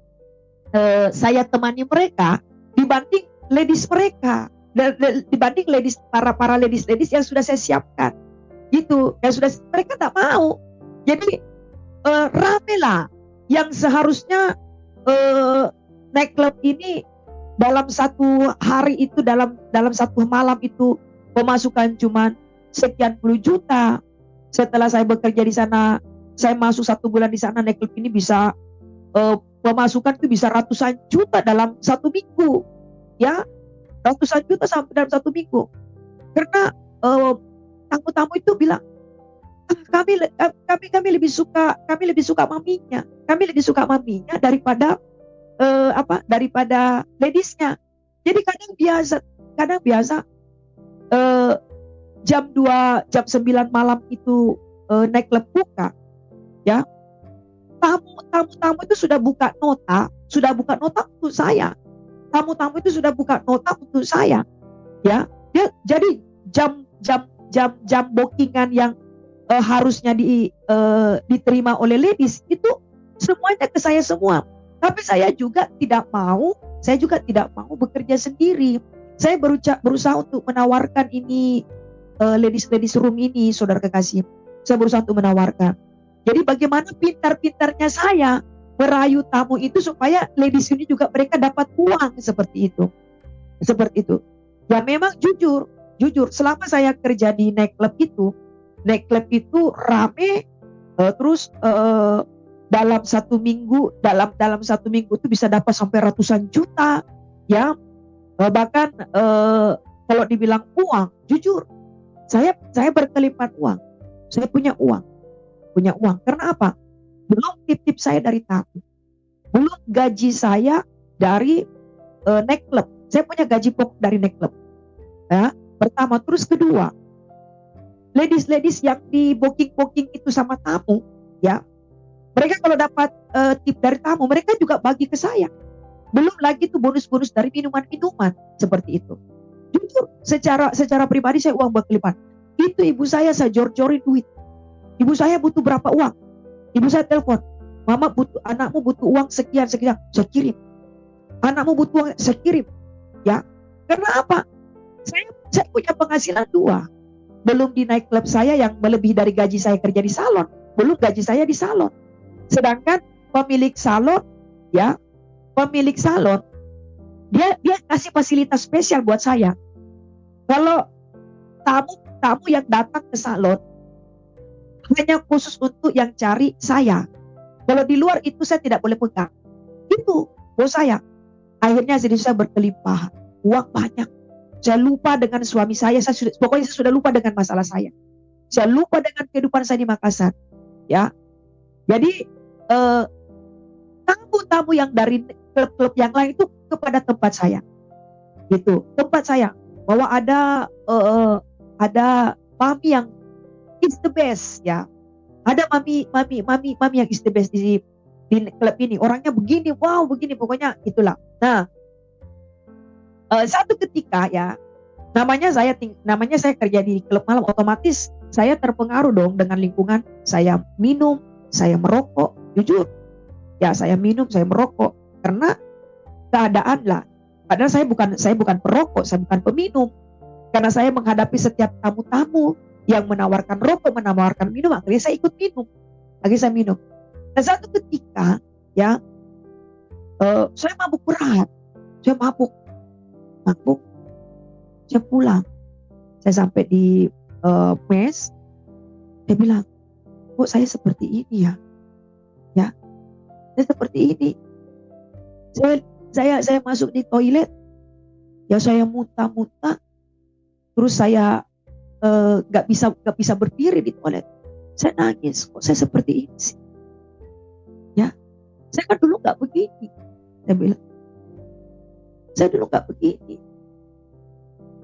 saya temani mereka dibanding ladies mereka, dibanding para ladies yang sudah saya siapkan, gitu. Yang sudah mereka tak mau. Jadi rame lah. Yang seharusnya nightclub ini dalam 1 hari itu, dalam 1 malam itu pemasukan cuma sekian puluh juta. Setelah saya bekerja di sana, saya masuk 1 bulan di sana, nightclub ini bisa pemasukan itu bisa ratusan juta dalam 1 minggu, ya ratusan juta sampai dalam 1 minggu. Karena tamu-tamu itu bilang, kami lebih suka maminya, daripada daripada ladiesnya. Jadi kadang biasa jam 2, jam 9 malam itu nightclub buka, ya tamu-tamu itu sudah buka nota untuk saya. Tamu-tamu itu sudah buka nota untuk saya, ya. Jadi jam bookingan yang harusnya diterima oleh ladies itu semuanya ke saya semua. Tapi saya juga tidak mau bekerja sendiri. Saya berusaha untuk menawarkan ini ladies room ini, saudara kekasih. Saya berusaha untuk menawarkan. Jadi bagaimana pintar-pintarnya saya merayu tamu itu supaya ladies ini juga mereka dapat uang seperti itu. Seperti itu. Ya memang jujur selama saya kerja di nightclub itu rame, terus dalam 1 minggu itu bisa dapat sampai ratusan juta, ya. Bahkan kalau dibilang uang, jujur saya berkelipat uang. Saya punya uang. Karena apa? Belum tip saya dari tamu, belum gaji saya dari nightclub. Saya punya gaji pokok dari nightclub, ya. Pertama, terus kedua, ladies yang di booking itu sama tamu, ya. Mereka kalau dapat tip dari tamu, mereka juga bagi ke saya. Belum lagi tuh bonus-bonus dari minuman-minuman seperti itu. Jujur, secara pribadi saya uang berkelipat. Itu ibu saya jor-jorin duit. Ibu saya butuh berapa uang? Ibu saya telepon, mama anakmu butuh uang sekian, saya kirim. Anakmu butuh uang, saya kirim. Ya, karena apa? Saya punya penghasilan 2. belum di night club saya yang melebihi dari gaji saya kerja di salon, belum gaji saya di salon. Sedangkan pemilik salon, ya, pemilik salon, dia kasih fasilitas spesial buat saya. Kalau tamu yang datang ke salon hanya khusus untuk yang cari saya. Kalau di luar itu saya tidak boleh pegang. Itu bos saya. Akhirnya saya berkelimpahan, uang banyak. Saya lupa dengan suami saya, pokoknya saya sudah lupa dengan masalah saya. Saya lupa dengan kehidupan saya di Makassar. Ya, jadi tamu-tamu yang dari klub-klub yang lain itu kepada tempat saya. Gitu, tempat saya. Bahwa ada mami yang is the best, ya. Ada mami yang is the best di klub ini. Orangnya begini, wow, begini, pokoknya itulah. Nah, satu ketika, ya, namanya saya kerja di klub malam, otomatis saya terpengaruh dong dengan lingkungan. Saya minum, saya merokok, jujur. Ya, saya minum, saya merokok karena keadaan lah. Padahal saya bukan perokok, saya bukan peminum. Karena saya menghadapi setiap tamu-tamu yang menawarkan rokok, menawarkan minum, akhirnya saya ikut minum. Akhirnya saya minum. Dan satu ketika, ya, saya mabuk berat. Saya mabuk. Saya pulang. Saya sampai di mes. Saya bilang, kok saya seperti ini ya? Ya, saya seperti ini. Saya masuk di toilet. Ya, saya muntah-muntah. Terus saya nggak bisa berdiri di toilet. Saya nangis. Kok saya seperti ini sih? Ya, saya kan dulu nggak begini. Saya bilang, saya dulu nggak begini.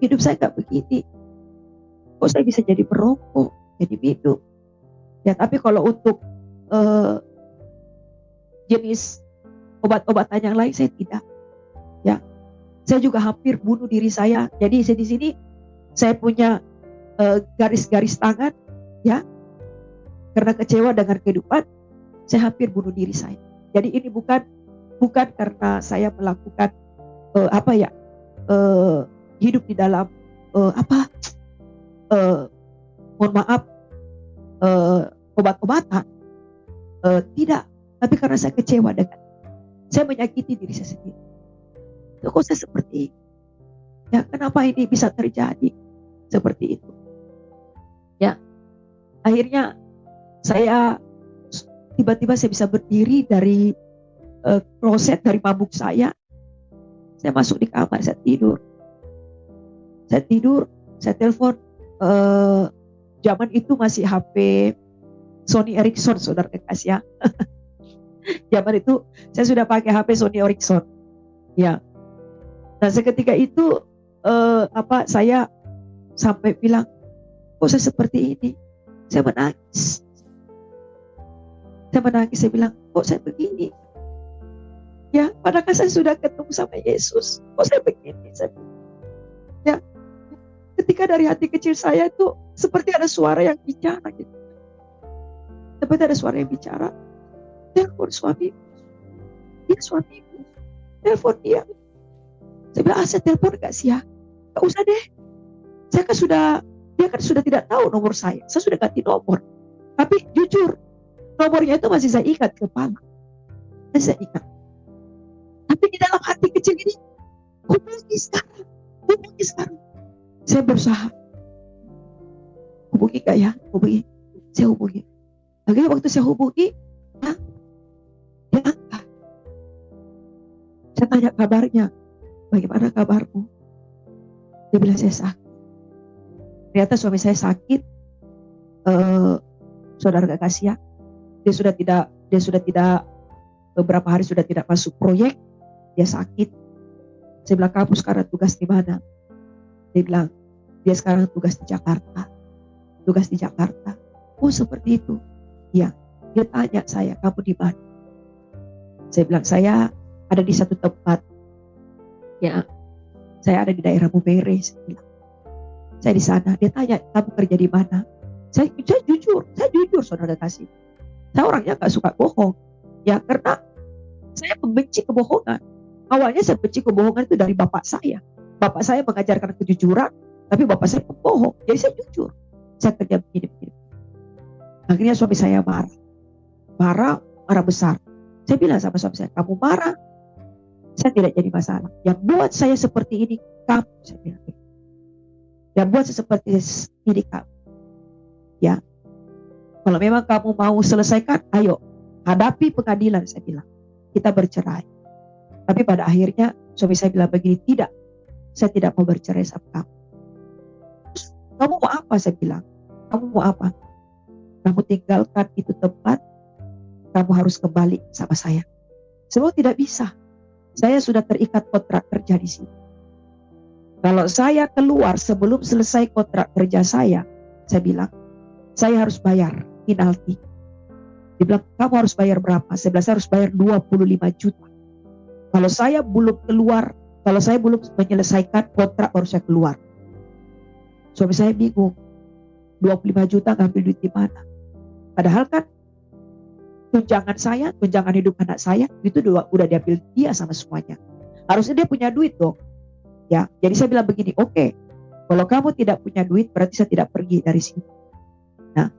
Hidup saya nggak begini. Kok saya bisa jadi perokok, jadi minum? Ya, tapi kalau untuk jenis obat-obatan yang lain saya tidak. Ya, saya juga hampir bunuh diri saya. Jadi saya di sini saya punya garis-garis tangan, ya, karena kecewa dengan kehidupan, saya hampir bunuh diri saya. Jadi ini bukan karena saya melakukan hidup di dalam mohon maaf, obat-obatan, tidak, tapi karena saya kecewa dengan, saya menyakiti diri saya sendiri. Kok saya seperti ini? Ya, kenapa ini bisa terjadi seperti itu? Ya, akhirnya saya tiba-tiba saya bisa berdiri dari kloset, dari mabuk saya. Saya masuk di kamar, saya tidur, saya telepon. Zaman itu masih HP Sony Ericsson, saudara kasih ya. Zaman itu saya sudah pakai HP Sony Ericsson. Ya. Nah, seketika itu saya sampai bilang, kok saya seperti ini? Saya menangis. Saya bilang, kok saya begini? Ya, padahal saya sudah ketemu sama Yesus. Kok saya begini? Ya, ketika dari hati kecil saya itu seperti ada suara yang bicara gitu. Seperti ada suara yang bicara. Telepon suamiku. Dia suamiku. Telepon dia. Saya bilang, saya telepon gak sih ya? Gak usah deh. Dia kan sudah tidak tahu nomor saya. Saya sudah ganti nomor. Tapi jujur, nomornya itu masih saya ikat ke kepala. Saya ikat. Tapi di dalam hati kecil ini, hubungi sekarang. Saya berusaha. Hubungi gak ya? Hubungi. Saya hubungi. Akhirnya waktu saya hubungi, dia angkat. Saya tanya kabarnya. Bagaimana kabarmu? Dia bilang, saya sakit. Ternyata suami saya sakit. Saudara gak kasih ya. Dia sudah tidak beberapa hari sudah tidak masuk proyek. Dia sakit. Saya bilang, kamu sekarang tugas di mana? Dia bilang, dia sekarang tugas di Jakarta. Tugas di Jakarta. Oh, seperti itu. Ya. Dia tanya saya, kamu di mana? Saya bilang, saya ada di satu tempat. Ya. Saya ada di daerah Bumere. Saya di sana. Dia tanya, kamu kerja di mana? Saya jujur, saudara kasih. Saya orangnya gak suka bohong. Ya, karena saya membenci kebohongan. Awalnya saya benci kebohongan itu dari bapak saya. Bapak saya mengajarkan kejujuran, tapi bapak saya pembohong. Jadi saya jujur. Saya kerja begini. Akhirnya suami saya marah besar. Saya bilang sama suami saya, kamu marah, saya tidak jadi masalah. Yang buat saya seperti ini kamu, saya bilang. Yang buat saya seperti ini kamu. Ya, kalau memang kamu mau selesaikan, ayo hadapi pengadilan, saya bilang. Kita bercerai. Tapi pada akhirnya suami saya bilang begini, tidak, saya tidak mau bercerai sama kamu. Terus, kamu mau apa? Saya bilang. Kamu mau apa? Kamu tinggalkan itu tempat, kamu harus kembali sama saya. Semua tidak bisa. Saya sudah terikat kontrak kerja di sini. Kalau saya keluar sebelum selesai kontrak kerja saya bilang, saya harus bayar penalti. Dia bilang, kamu harus bayar berapa? Saya bilang, saya harus bayar 25 juta. Kalau saya belum keluar, kalau saya belum menyelesaikan kontrak baru saya keluar. Suami saya bingung, 25 juta ngambil duit di mana? Padahal kan tunjangan saya, tunjangan hidup anak saya itu udah diambil dia sama semuanya. Harusnya dia punya duit dong. Ya, jadi saya bilang begini, oke, kalau kamu tidak punya duit berarti saya tidak pergi dari sini. Nah,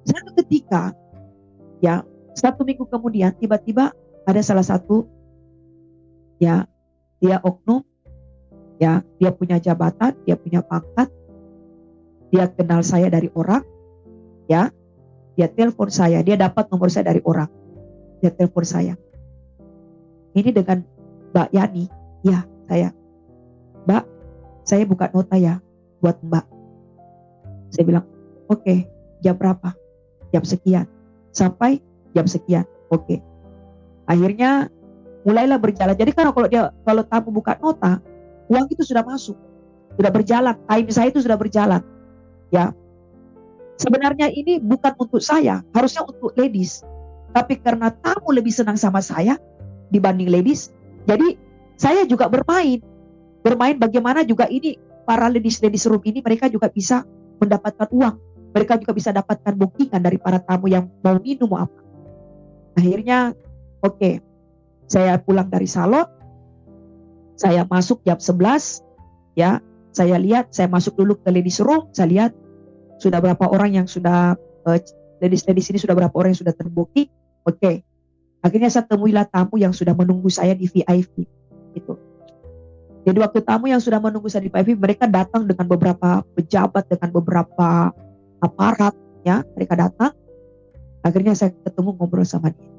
satu ketika, ya 1 minggu kemudian tiba-tiba ada salah satu, ya dia oknum, ya dia punya jabatan, dia punya pangkat, dia kenal saya dari orang, ya dia telepon saya, dia dapat nomor saya dari orang, dia telepon saya. Ini dengan Mbak Yani, ya saya. Mbak, saya buka nota ya buat Mbak. Saya bilang, oke, jam berapa? Jam sekian. Sampai jam sekian. Oke. Akhirnya mulailah berjalan. Jadi kalau tamu buka nota, uang itu sudah masuk. Sudah berjalan. Time saya itu sudah berjalan. Ya. Sebenarnya ini bukan untuk saya, harusnya untuk ladies. Tapi karena tamu lebih senang sama saya dibanding ladies, jadi saya juga bermain bagaimana juga ini para ladies room ini mereka juga bisa mendapatkan uang. Mereka juga bisa dapatkan bookingan dari para tamu yang mau minum mau apa. Akhirnya oke, saya pulang dari salon, saya masuk jam 11, ya saya lihat, saya masuk dulu ke ladies room, saya lihat sudah berapa orang yang sudah ladies ini sudah berapa orang yang sudah terbooking. Oke. Akhirnya saya temuilah tamu yang sudah menunggu saya di VIP gitu. Jadi waktu tamu yang sudah menunggu saya di VIP, mereka datang dengan beberapa pejabat, dengan beberapa aparat, ya mereka datang. Akhirnya saya ketemu ngobrol sama dia.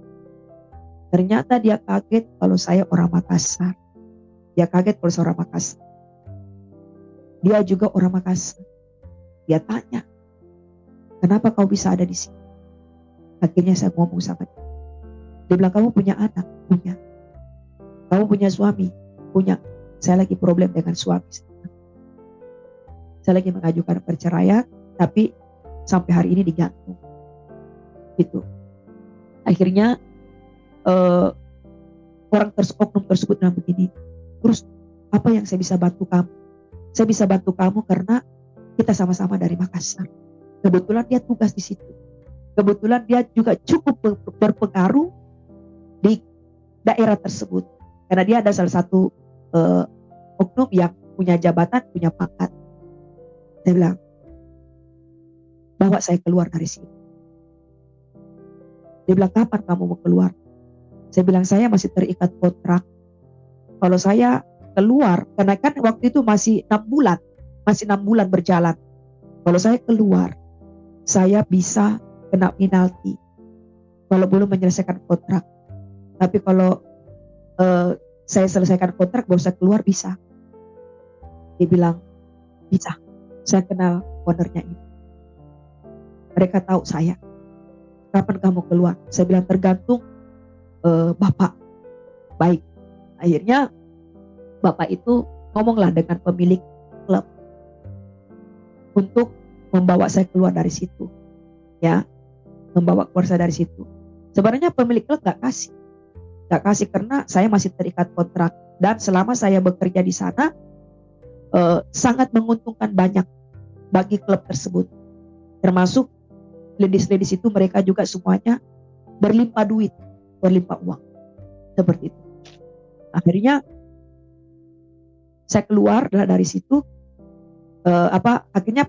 Ternyata dia kaget kalau saya orang Makassar. Dia kaget kalau saya orang Makassar. Dia juga orang Makassar. Dia tanya, kenapa kau bisa ada di sini? Akhirnya saya ngomong sama dia. Dia bilang, kamu punya anak? Punya. Kamu punya suami? Punya. Saya lagi problem dengan suami. Saya lagi mengajukan perceraian, tapi sampai hari ini digantung. Gitu. Akhirnya oknum tersebut bilang begini, terus apa yang saya bisa bantu kamu? Saya bisa bantu kamu karena kita sama-sama dari Makassar. Kebetulan dia tugas di situ. Kebetulan dia juga cukup berpengaruh di daerah tersebut. Karena dia ada salah satu oknum yang punya jabatan, punya pangkat. Saya bilang, bawa saya keluar dari sini. Dia bilang, kapan kamu mau keluar? Saya bilang, saya masih terikat kontrak. Kalau saya keluar, karena kan waktu itu masih 6 bulan berjalan. Kalau saya keluar, saya bisa kena penalti kalau belum menyelesaikan kontrak. Tapi kalau saya selesaikan kontrak baru saya keluar, bisa. Dia bilang, bisa. Saya kenal ownernya ini. Mereka tahu saya. Kapan kamu keluar? Saya bilang, tergantung Bapak. Baik. Akhirnya Bapak itu ngomonglah dengan pemilik klub untuk membawa saya keluar dari situ. Ya, membawa keluar saya dari situ. Sebenarnya pemilik klub gak kasih karena saya masih terikat kontrak, dan selama saya bekerja di sana sangat menguntungkan banyak bagi klub tersebut, termasuk ladies itu mereka juga semuanya berlimpah duit, berlimpah uang seperti itu. Akhirnya saya keluar dari situ. akhirnya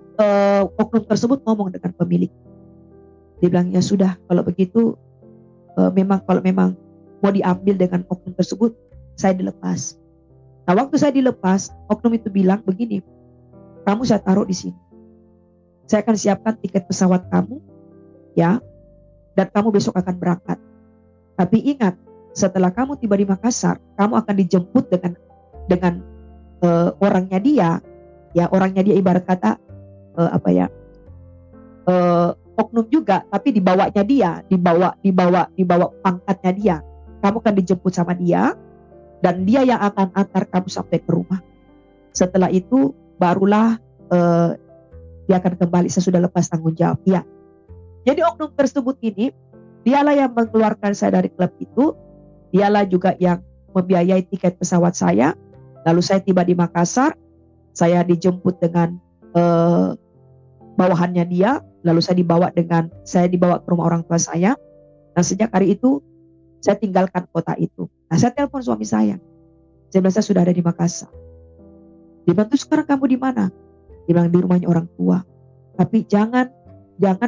oknum tersebut ngomong dengan pemilik. Dia bilang, ya sudah kalau begitu, kalau memang mau diambil dengan oknum tersebut, saya dilepas. Nah waktu saya dilepas, oknum itu bilang begini, kamu saya taruh di sini. Saya akan siapkan tiket pesawat kamu, ya, dan kamu besok akan berangkat. Tapi ingat, setelah kamu tiba di Makassar, kamu akan dijemput dengan orangnya dia, ya orangnya dia ibarat kata oknum juga, tapi dibawanya dia, dibawa pangkatnya dia. Kamu akan dijemput sama dia, dan dia yang akan antar kamu sampai ke rumah. Setelah itu barulah dia akan kembali sesudah lepas tanggung jawab. Ya. Jadi oknum tersebut ini, dialah yang mengeluarkan saya dari klub itu, dialah juga yang membiayai tiket pesawat saya. Lalu saya tiba di Makassar, saya dijemput dengan bawahannya dia, lalu saya dibawa ke rumah orang tua saya. Dan sejak hari itu saya tinggalkan kota itu. Nah saya telepon suami saya bilang saya sudah ada di Makassar. Dia bilang, terus sekarang kamu di mana? Dia bilang di rumahnya orang tua. Tapi jangan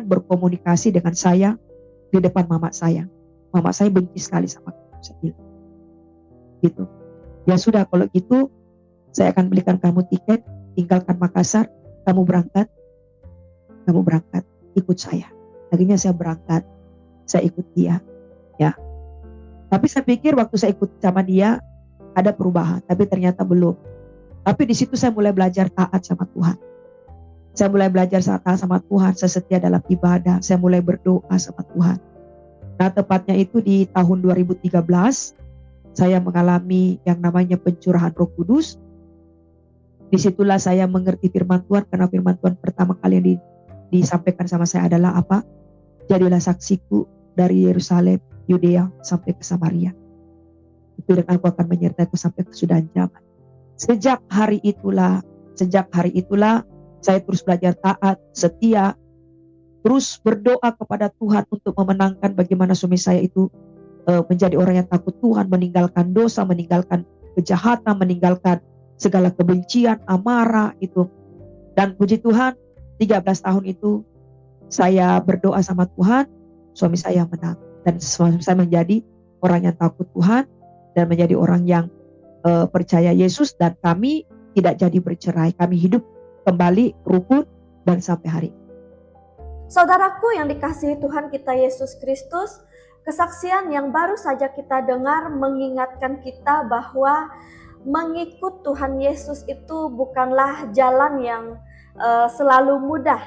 berkomunikasi dengan saya di depan mama saya. Mama saya benci sekali sama kamu, saya bilang. Gitu. Ya sudah kalau gitu saya akan belikan kamu tiket, tinggalkan Makassar, kamu berangkat, ikut saya. Akhirnya saya berangkat, saya ikut dia, ya. Tapi saya pikir waktu saya ikut sama dia ada perubahan, tapi ternyata belum. Tapi di situ saya mulai belajar taat sama Tuhan. Saya mulai belajar taat sama Tuhan, saya setia dalam ibadah, saya mulai berdoa sama Tuhan. Nah tepatnya itu di tahun 2013, saya mengalami yang namanya pencurahan Roh Kudus. Disitulah saya mengerti firman Tuhan, karena firman Tuhan pertama kali yang disampaikan sama saya adalah apa? Jadilah saksiku dari Yerusalem, Yudea sampai ke Samaria. Itu dan aku akan menyertaiku sampai kesudahan zaman. Sejak hari itulah saya terus belajar taat, setia, terus berdoa kepada Tuhan untuk memenangkan bagaimana suami saya itu menjadi orang yang takut Tuhan, meninggalkan dosa, meninggalkan kejahatan, meninggalkan segala kebencian, amarah itu. Dan puji Tuhan, 13 tahun itu saya berdoa sama Tuhan, suami saya menang. Dan suami saya menjadi orang yang takut Tuhan dan menjadi orang yang percaya Yesus, dan kami tidak jadi bercerai. Kami hidup kembali rukun dan sampai hari ini. Saudaraku yang dikasihi Tuhan kita Yesus Kristus, kesaksian yang baru saja kita dengar mengingatkan kita bahwa mengikut Tuhan Yesus itu bukanlah jalan yang selalu mudah.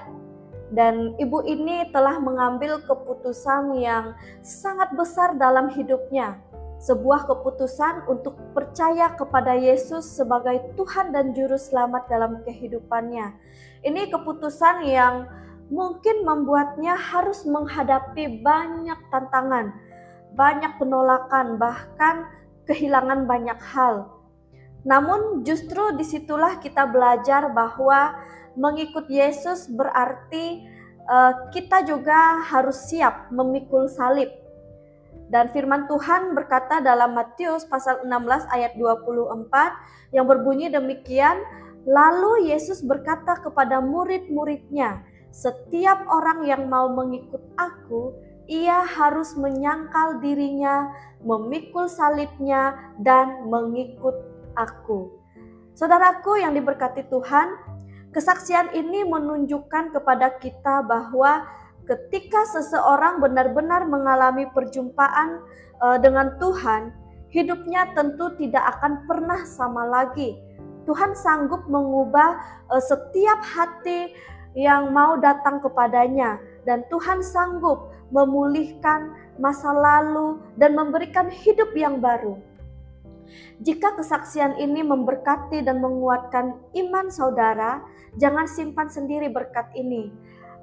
Dan ibu ini telah mengambil keputusan yang sangat besar dalam hidupnya. Sebuah keputusan untuk percaya kepada Yesus sebagai Tuhan dan Juru Selamat dalam kehidupannya. Ini keputusan yang mungkin membuatnya harus menghadapi banyak tantangan, banyak penolakan, bahkan kehilangan banyak hal. Namun justru disitulah kita belajar bahwa mengikut Yesus berarti kita juga harus siap memikul salib. Dan firman Tuhan berkata dalam Matius pasal 16 ayat 24 yang berbunyi demikian, lalu Yesus berkata kepada murid-muridnya, setiap orang yang mau mengikut aku, ia harus menyangkal dirinya, memikul salibnya, dan mengikut aku. Saudaraku yang diberkati Tuhan, kesaksian ini menunjukkan kepada kita bahwa ketika seseorang benar-benar mengalami perjumpaan dengan Tuhan, hidupnya tentu tidak akan pernah sama lagi. Tuhan sanggup mengubah setiap hati yang mau datang kepadanya, dan Tuhan sanggup memulihkan masa lalu dan memberikan hidup yang baru. Jika kesaksian ini memberkati dan menguatkan iman saudara, jangan simpan sendiri berkat ini.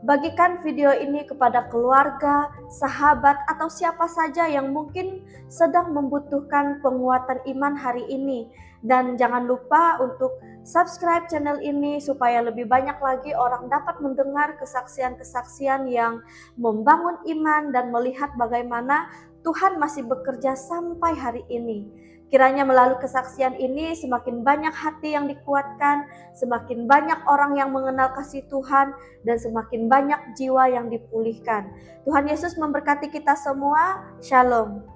Bagikan video ini kepada keluarga, sahabat, atau siapa saja yang mungkin sedang membutuhkan penguatan iman hari ini. Dan jangan lupa untuk subscribe channel ini supaya lebih banyak lagi orang dapat mendengar kesaksian-kesaksian yang membangun iman dan melihat bagaimana Tuhan masih bekerja sampai hari ini. Kiranya melalui kesaksian ini semakin banyak hati yang dikuatkan, semakin banyak orang yang mengenal kasih Tuhan, dan semakin banyak jiwa yang dipulihkan. Tuhan Yesus memberkati kita semua. Shalom.